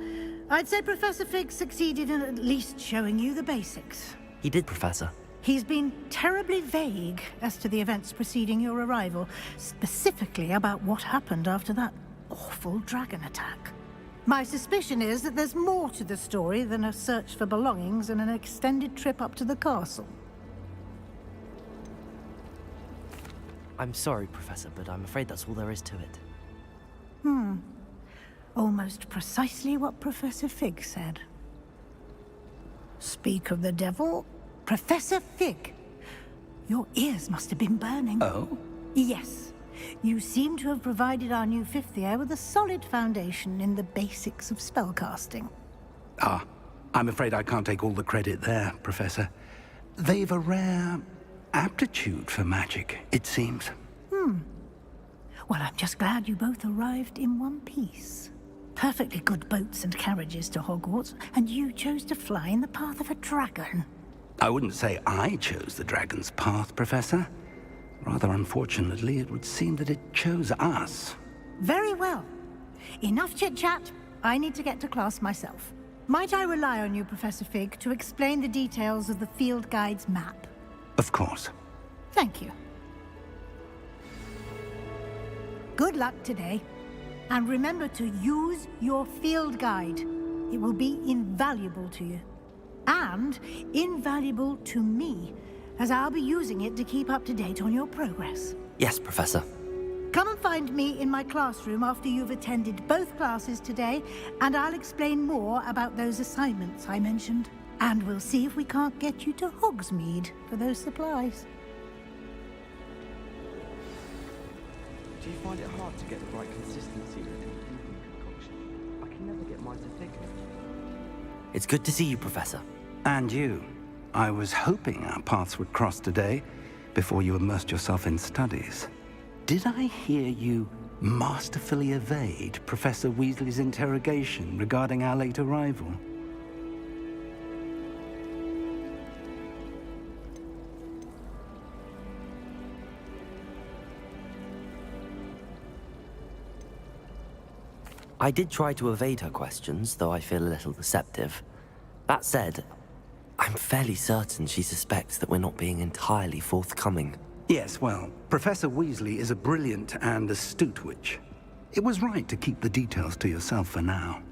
I'd say Professor Fig succeeded in at least showing you the basics. He did, Professor. He's been terribly vague as to the events preceding your arrival, specifically about what happened after that awful dragon attack. My suspicion is that there's more to the story than a search for belongings and an extended trip up to the castle. I'm sorry, Professor, but I'm afraid that's all there is to it. Almost precisely what Professor Fig said. Speak of the devil, Professor Fig. Your ears must have been burning. Oh? Yes. You seem to have provided our new fifth year with a solid foundation in the basics of spellcasting. Ah, I'm afraid I can't take all the credit there, Professor. They've a rare aptitude for magic, it seems. Well, I'm just glad you both arrived in one piece. Perfectly good boats and carriages to Hogwarts, and you chose to fly in the path of a dragon. I wouldn't say I chose the dragon's path, Professor. Rather unfortunately, it would seem that it chose us. Very well. Enough chit-chat. I need to get to class myself. Might I rely on you, Professor Fig, to explain the details of the field guide's map? Of course. Thank you. Good luck today. And remember to use your field guide. It will be invaluable to you. And invaluable to me, as I'll be using it to keep up to date on your progress. Yes, Professor. Come and find me in my classroom after you've attended both classes today, and I'll explain more about those assignments I mentioned. And we'll see if we can't get you to Hogsmeade for those supplies. Do you find it hard to get the right consistency with the ingredient concoction? I can never get mine to thicken. It's good to see you, Professor. And you. I was hoping our paths would cross today, before you immersed yourself in studies. Did I hear you masterfully evade Professor Weasley's interrogation regarding our late arrival? I did try to evade her questions, though I feel a little deceptive. That said, I'm fairly certain she suspects that we're not being entirely forthcoming. Yes, well, Professor Weasley is a brilliant and astute witch. It was right to keep the details to yourself for now.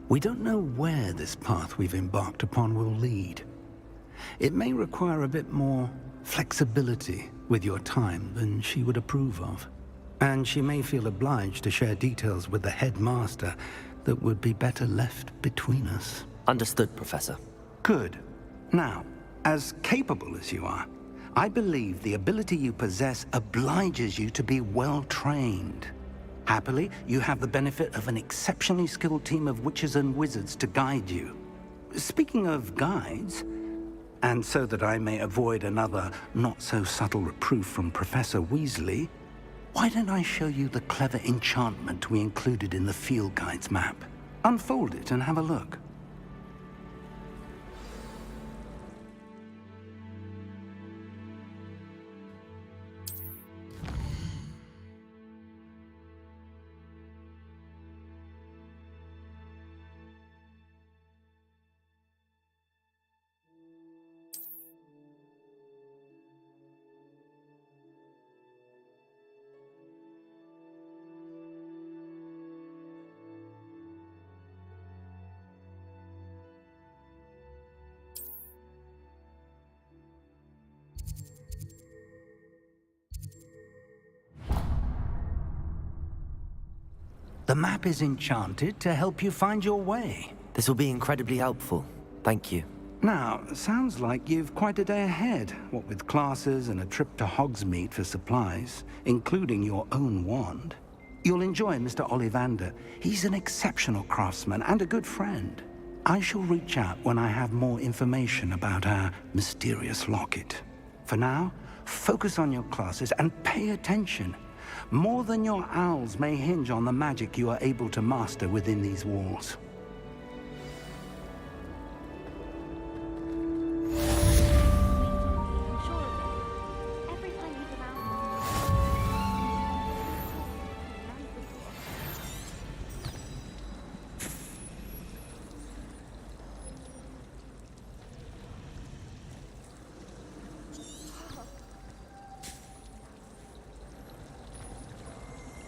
We don't know where this path we've embarked upon will lead. It may require a bit more flexibility with your time than she would approve of. And she may feel obliged to share details with the headmaster that would be better left between us. Understood, Professor. Good. Now, as capable as you are, I believe the ability you possess obliges you to be well trained. Happily, you have the benefit of an exceptionally skilled team of witches and wizards to guide you. Speaking of guides, and so that I may avoid another not-so-subtle reproof from Professor Weasley, why don't I show you the clever enchantment we included in the field guide's map? Unfold it and have a look. The map is enchanted to help you find your way. This will be incredibly helpful. Thank you. Now, sounds like you've quite a day ahead, what with classes and a trip to Hogsmeade for supplies, including your own wand. You'll enjoy Mr. Ollivander. He's an exceptional craftsman and a good friend. I shall reach out when I have more information about our mysterious locket. For now, focus on your classes and pay attention. More than your owls may hinge on the magic you are able to master within these walls.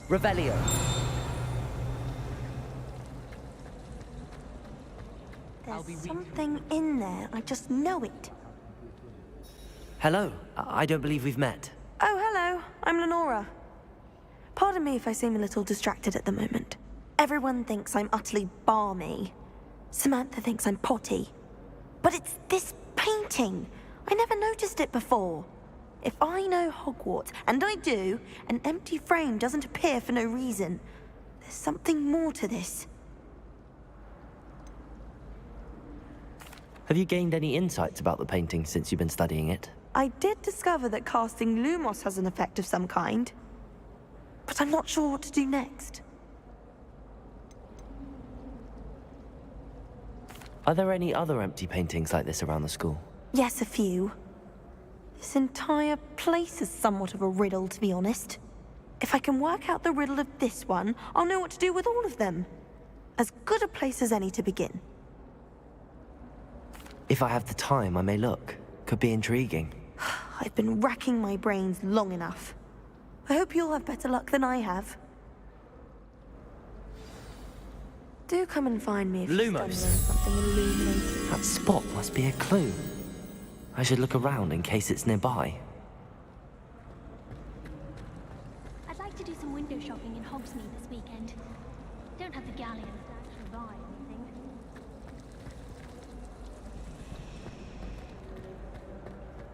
Revelio. There's something in there. I just know it. Hello. I don't believe we've met. Oh, hello. I'm Lenora. Pardon me if I seem a little distracted at the moment. Everyone thinks I'm utterly balmy. Samantha thinks I'm potty. But it's this painting. I never noticed it before. If I know Hogwarts, and I do, an empty frame doesn't appear for no reason. There's something more to this. Have you gained any insights about the painting since you've been studying it? I did discover that casting Lumos has an effect of some kind. But I'm not sure what to do next. Are there any other empty paintings like this around the school? Yes, a few. This entire place is somewhat of a riddle, to be honest. If I can work out the riddle of this one, I'll know what to do with all of them. As good a place as any to begin. If I have the time, I may look. Could be intriguing. I've been racking my brains long enough. I hope you'll have better luck than I have. Do come and find me if you stumble on something illuminating. That spot must be a clue. I should look around in case it's nearby. I'd like to do some window shopping in Hogsmeade this weekend. Don't have the galleons to actually buy anything.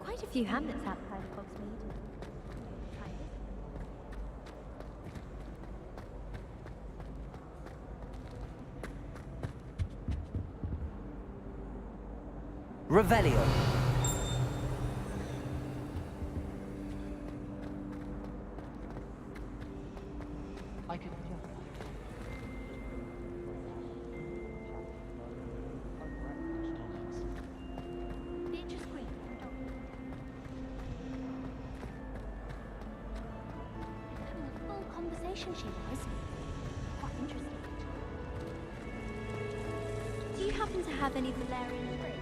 Quite a few hamlets outside of Hogsmeade. Revelio. She was. Quite interesting. Do you happen to have any Valerian fruit?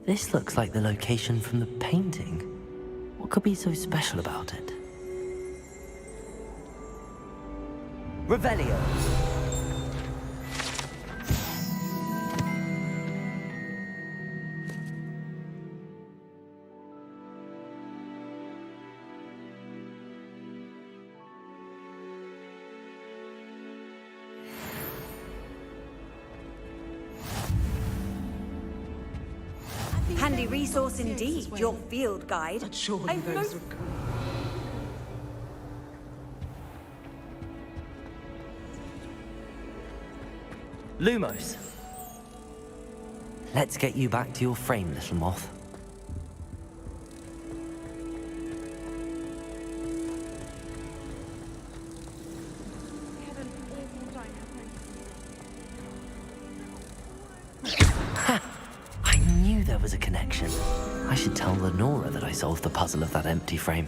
This looks like the location from the painting. What could be so special about it? Revelio. Handy resource indeed, your field guide. But surely I've those no- Lumos. Let's get you back to your frame, little moth. Ha! I knew there was a connection. I should tell Lenora that I solved the puzzle of that empty frame.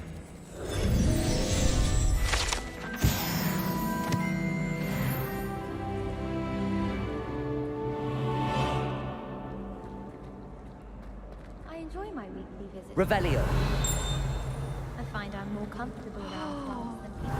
I enjoy my weekly visits. Revelio. I find I'm more comfortable around plants than people.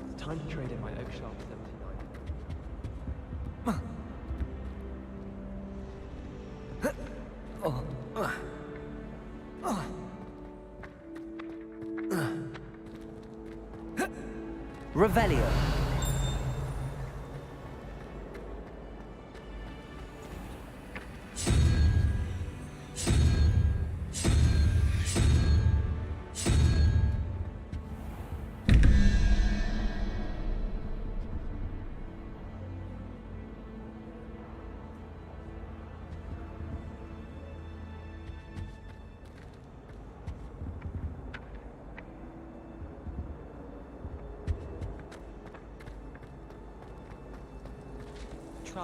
It's time to trade in my oak shaft 79. Revelio.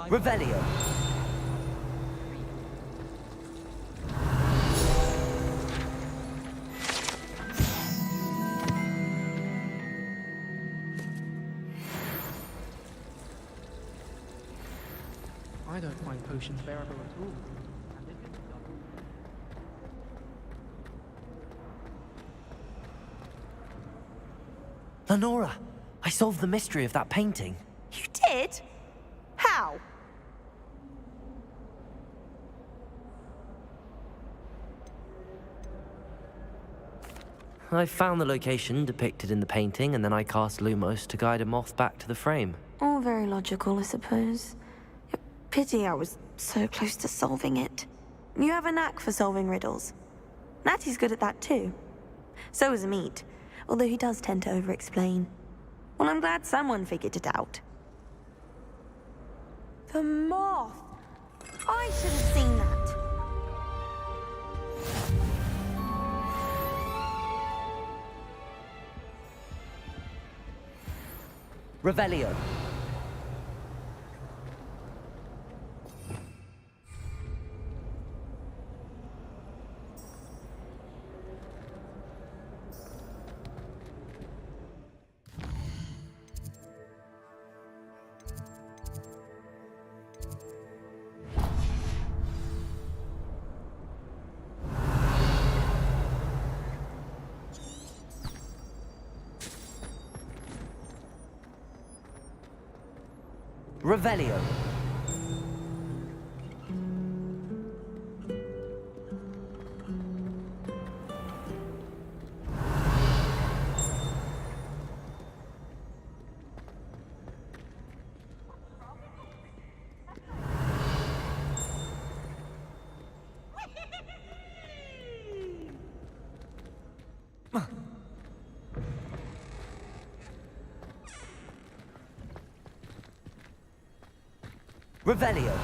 Revelio. I don't find potions bearable at all. Lenora, I solved the mystery of that painting. You did? How? I found the location depicted in the painting, and then I cast Lumos to guide a moth back to the frame. All very logical, I suppose. Pity I was so close to solving it. You have a knack for solving riddles. Natty's good at that too. So is Meat, although he does tend to over-explain. Well, I'm glad someone figured it out. The moth! I should have seen that. Revelio. Revelio. Revelio.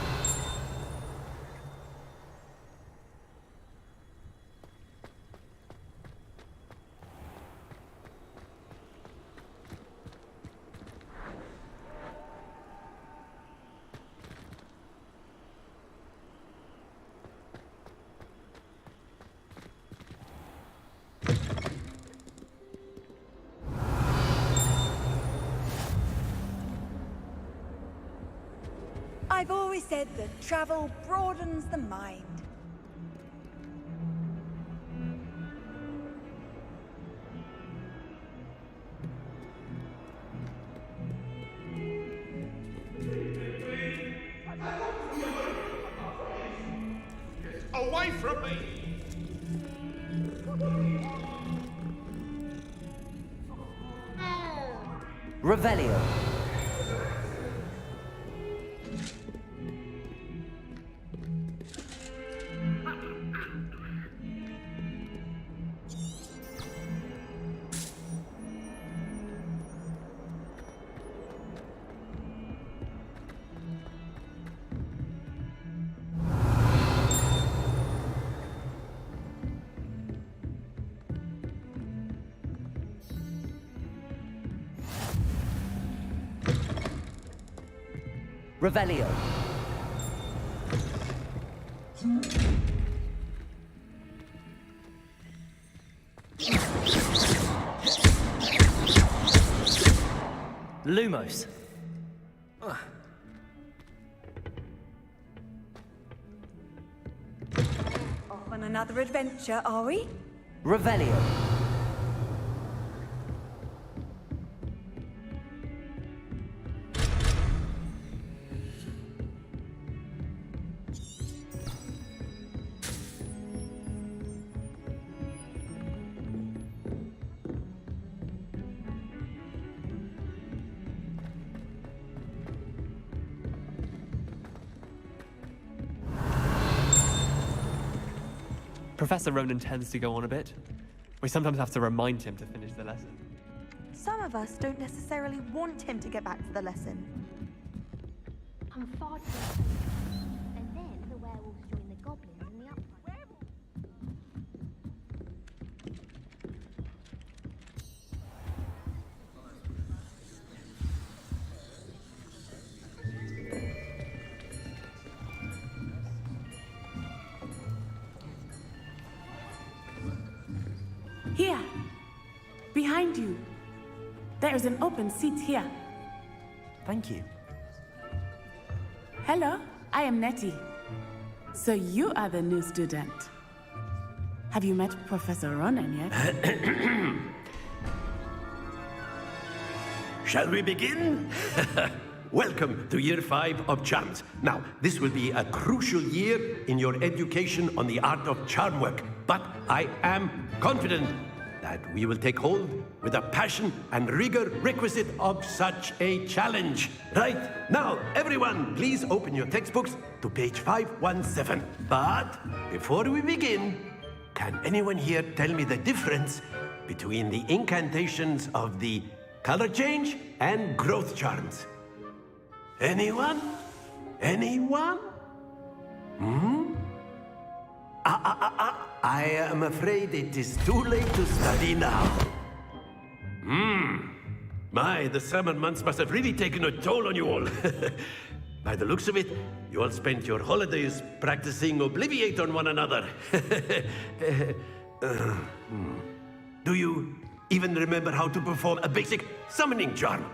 always said that travel broadens the mind. Away from me! Revelio. Revelio. Lumos. Off on another adventure, are we? Revelio. Professor Ronan tends to go on a bit. We sometimes have to remind him to finish the lesson. Some of us don't necessarily want him to get back to the lesson. I'm far too and then the werewolves join the goblins in the upright. Here, behind you. There is an open seat here. Thank you. Hello, I am Nettie. So you are the new student. Have you met Professor Ronan yet? Shall we begin? Welcome to Year 5 of Charms. Now, this will be a crucial year in your education on the art of charm work, but I am confident that we will take hold with the passion and rigor requisite of such a challenge. Right, now, everyone, please open your textbooks to page 517. But before we begin, can anyone here tell me the difference between the incantations of the color change and growth charms? Anyone? Anyone? I am afraid it is too late to study now. My, the summer months must have really taken a toll on you all. By the looks of it, you all spent your holidays practicing Obliviate on one another. Do you even remember how to perform a basic summoning charm?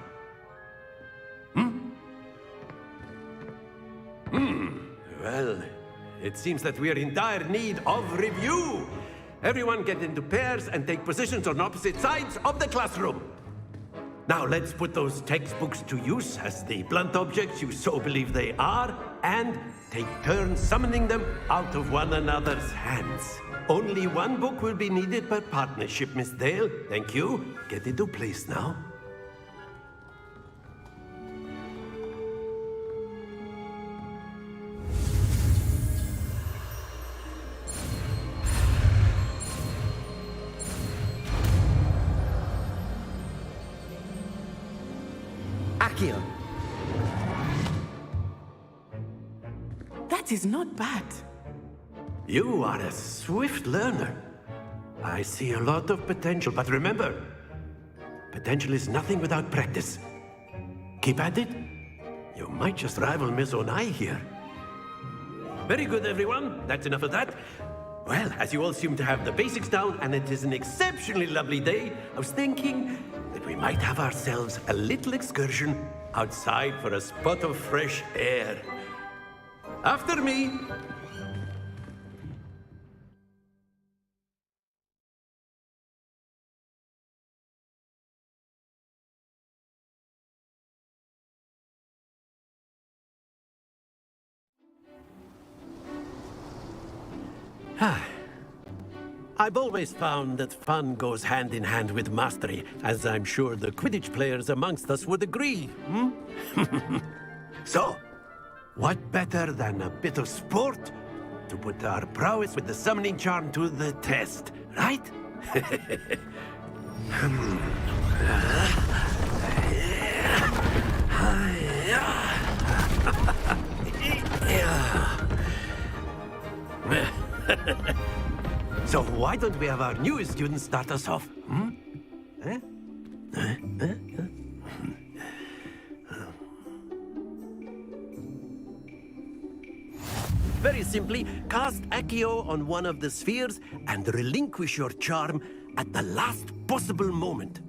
Well, it seems that we are in dire need of review. Everyone get into pairs and take positions on opposite sides of the classroom. Now let's put those textbooks to use as the blunt objects you so believe they are, and take turns summoning them out of one another's hands. Only one book will be needed per partnership, Miss Dale. Thank you. Get into place now. Accio. That is not bad. You are a swift learner. I see a lot of potential, but remember, potential is nothing without practice. Keep at it. You might just rival Miss Onai here. Very good, everyone. That's enough of that. Well, as you all seem to have the basics down, and it is an exceptionally lovely day, I was thinking that we might have ourselves a little excursion outside for a spot of fresh air. After me. I've always found that fun goes hand in hand with mastery, as I'm sure the Quidditch players amongst us would agree, hmm? So, what better than a bit of sport to put our prowess with the summoning charm to the test, right? So why don't we have our newest student start us off? Hmm? Very simply, cast Accio on one of the spheres and relinquish your charm at the last possible moment.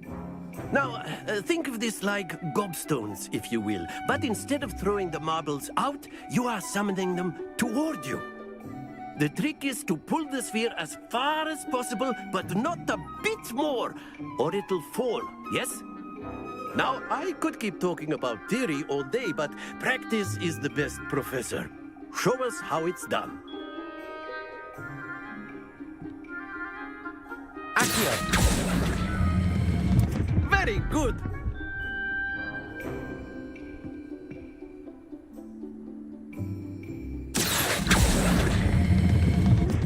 Now, think of this like gobstones, if you will. But instead of throwing the marbles out, you are summoning them toward you. The trick is to pull the sphere as far as possible, but not a bit more, or it'll fall, yes? Now, I could keep talking about theory all day, but practice is the best professor. Show us how it's done. Accio. Very good.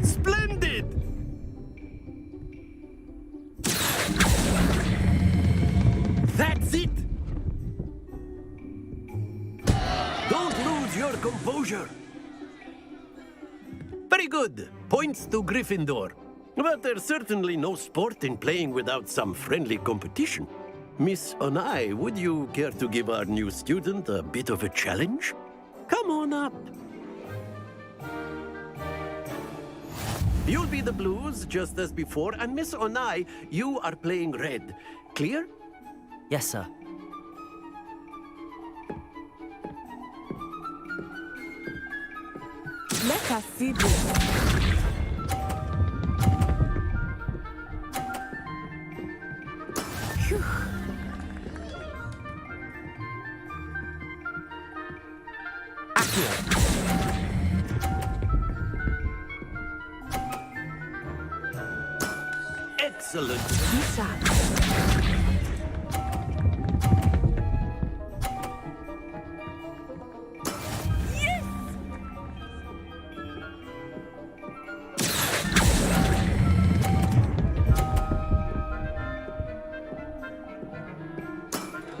Splendid! That's it! Don't lose your composure. Very good. Points to Gryffindor. But there's certainly no sport in playing without some friendly competition. Miss Onai, would you care to give our new student a bit of a challenge? Come on up. You'll be the blues, just as before, and Miss Onai, you are playing red. Clear? Yes, sir. Let us see this. Phew. Excellent.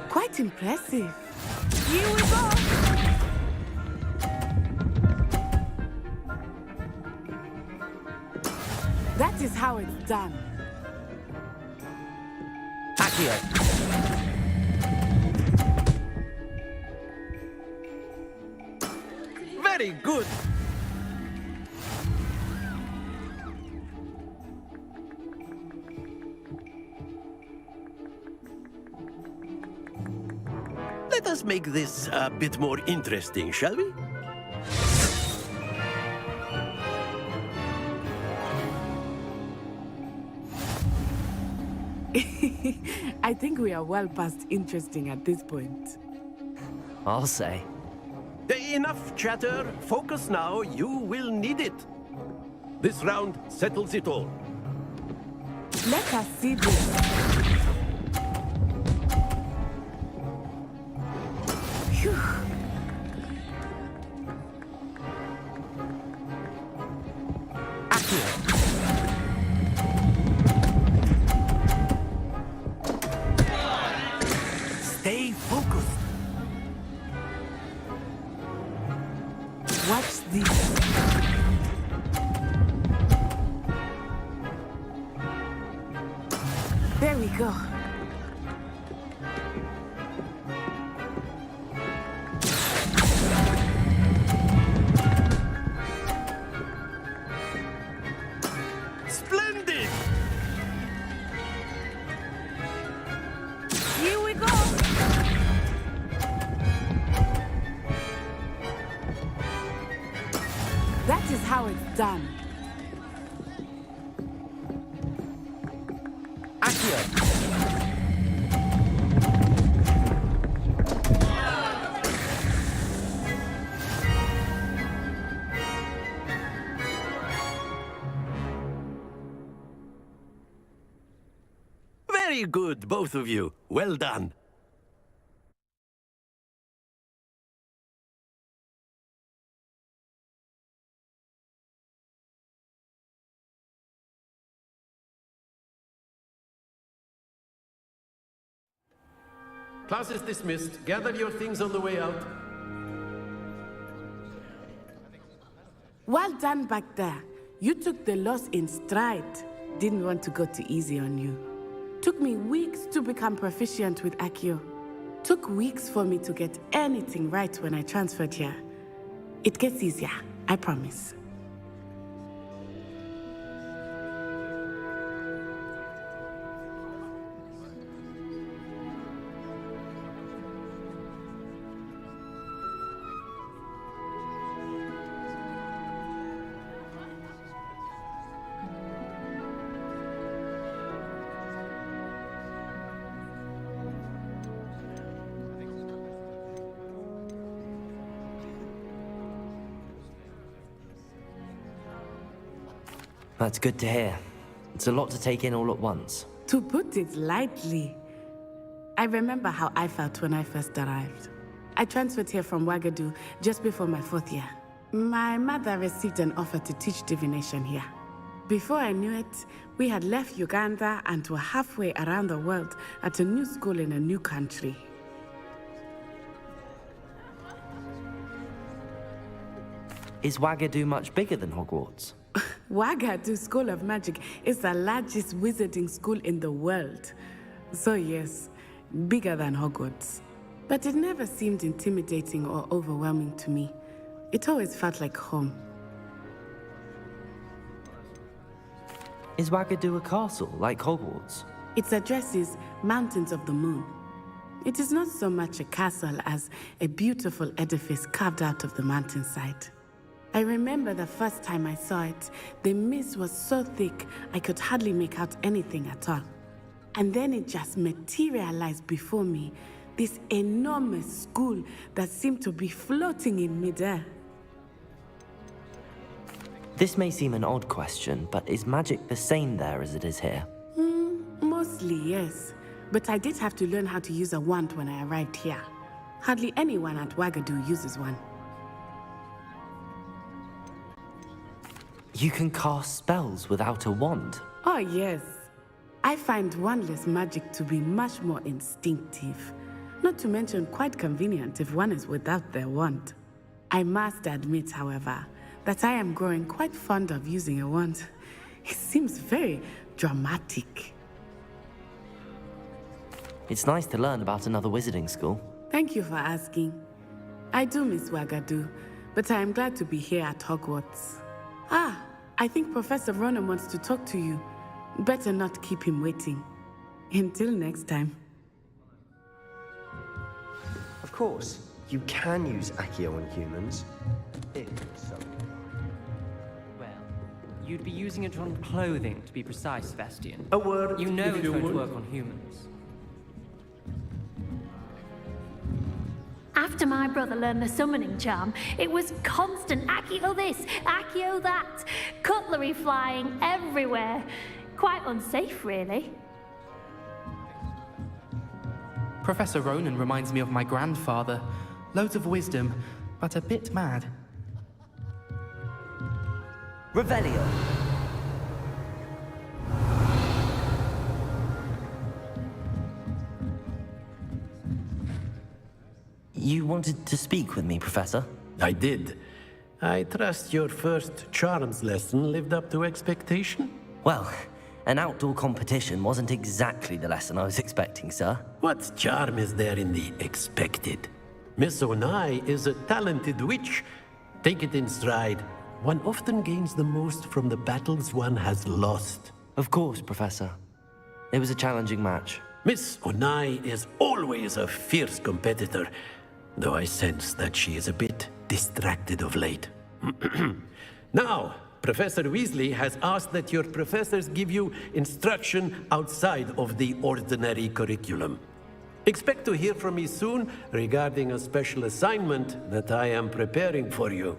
Quite impressive. Here we go. That is how it's done. Accio. Very good. Let us make this a bit more interesting, shall we? I think we are well past interesting at this point. I'll say. Enough chatter. Focus now. You will need it. This round settles it all. Let us see this. Phew. Stay focused. Watch this. There we go. Splendid! Here we go. done. Accio! Very good, both of you. Well done. Class is dismissed. Gather your things on the way out. Well done back there. You took the loss in stride. Didn't want to go too easy on you. Took me weeks to become proficient with Accio. Took weeks for me to get anything right when I transferred here. It gets easier, I promise. That's good to hear. It's a lot to take in all at once. To put it lightly, I remember how I felt when I first arrived. I transferred here from Wagadu just before my 4th year. My mother received an offer to teach divination here. Before I knew it, we had left Uganda and were halfway around the world at a new school in a new country. Is Wagadu much bigger than Hogwarts? Wagadu School of Magic is the largest wizarding school in the world. So yes, bigger than Hogwarts. But it never seemed intimidating or overwhelming to me. It always felt like home. Is Wagadu a castle, like Hogwarts? Its address is Mountains of the Moon. It is not so much a castle as a beautiful edifice carved out of the mountainside. I remember the first time I saw it, the mist was so thick I could hardly make out anything at all. And then it just materialized before me, this enormous school that seemed to be floating in midair. This may seem an odd question, but is magic the same there as it is here? Mostly, yes. But I did have to learn how to use a wand when I arrived here. Hardly anyone at Wagadu uses one. You can cast spells without a wand? Oh, yes. I find wandless magic to be much more instinctive. Not to mention quite convenient if one is without their wand. I must admit, however, that I am growing quite fond of using a wand. It seems very dramatic. It's nice to learn about another wizarding school. Thank you for asking. I do miss Wagadu, but I am glad to be here at Hogwarts. Ah, I think Professor Ronan wants to talk to you. Better not keep him waiting. Until next time. Of course, you can use Accio on humans. If so. Well, you'd be using it on clothing, to be precise, Vestian. A word, You know if it you won't would. work on humans. After my brother learned the summoning charm, it was constant Accio this, Accio that, cutlery flying everywhere. Quite unsafe, really. Professor Ronan reminds me of my grandfather. Loads of wisdom, but a bit mad. Revelio. You wanted to speak with me, Professor? I did. I trust your first charms lesson lived up to expectation? Well, an outdoor competition wasn't exactly the lesson I was expecting, sir. What charm is there in the expected? Miss Onai is a talented witch. Take it in stride. One often gains the most from the battles one has lost. Of course, Professor. It was a challenging match. Miss Onai is always a fierce competitor, though I sense that she is a bit distracted of late. Now, Professor Weasley has asked that your professors give you instruction outside of the ordinary curriculum. Expect to hear from me soon regarding a special assignment that I am preparing for you.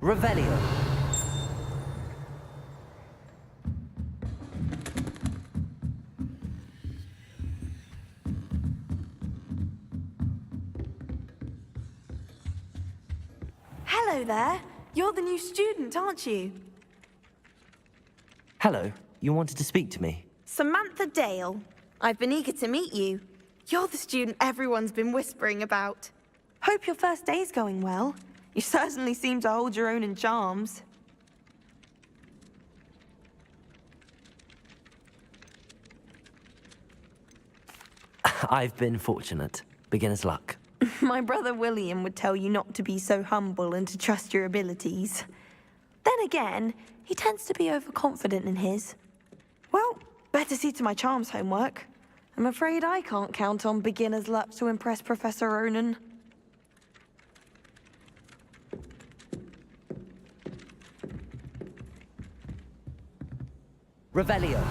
Revelio. Hello there. You're the new student, aren't you? Hello, you wanted to speak to me? Samantha Dale. I've been eager to meet you. You're the student everyone's been whispering about. Hope your first day's going well. You certainly seem to hold your own in charms. I've been fortunate. Beginner's luck. My brother William would tell you not to be so humble and to trust your abilities. Then again, he tends to be overconfident in his. Well, better see to my charms homework. I'm afraid I can't count on beginner's luck to impress Professor Ronan. Revelio.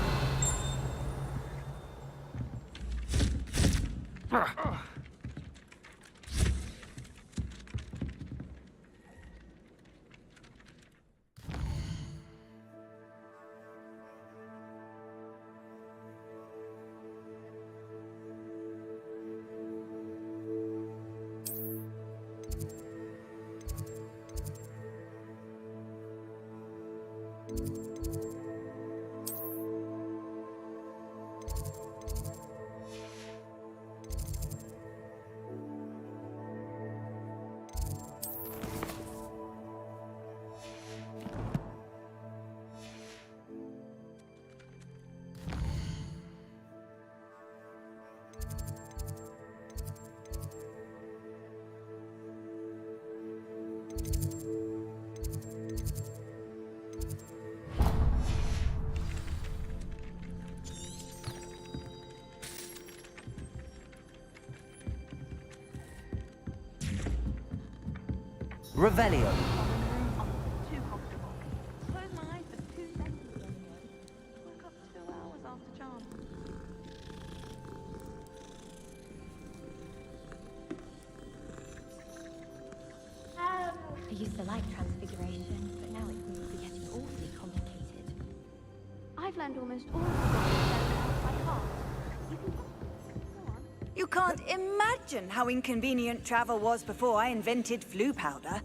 Revelio. Too comfortable. Closed my eyes for 2 seconds ago. Woke up 2 hours after charm. I used to like transfiguration, but now it seems to be getting awfully complicated. I've learned almost all of the things I can't. You can go on. You can't imagine how inconvenient travel was before I invented flu powder.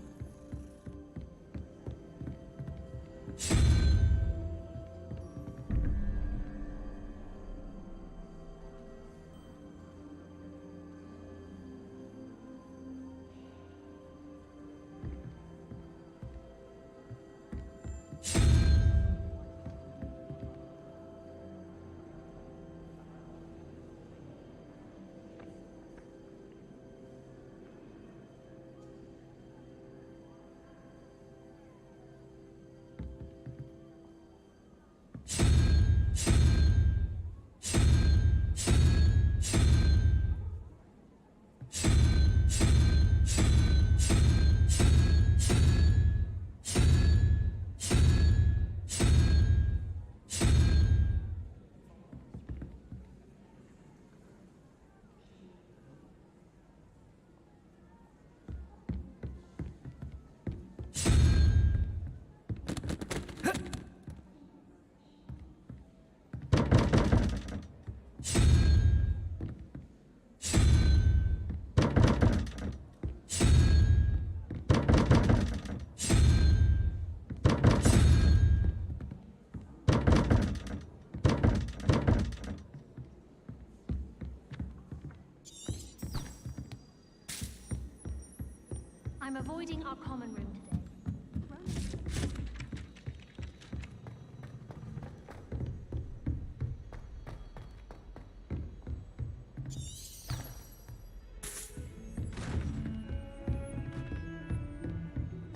I'm avoiding our common room today.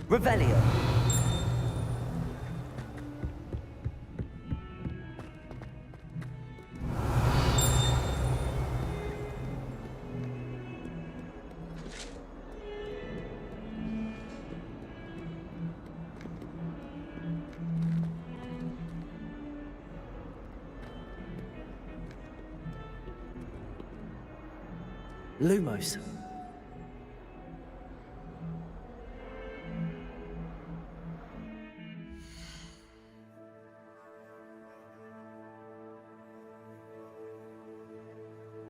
Revelio. Lumos.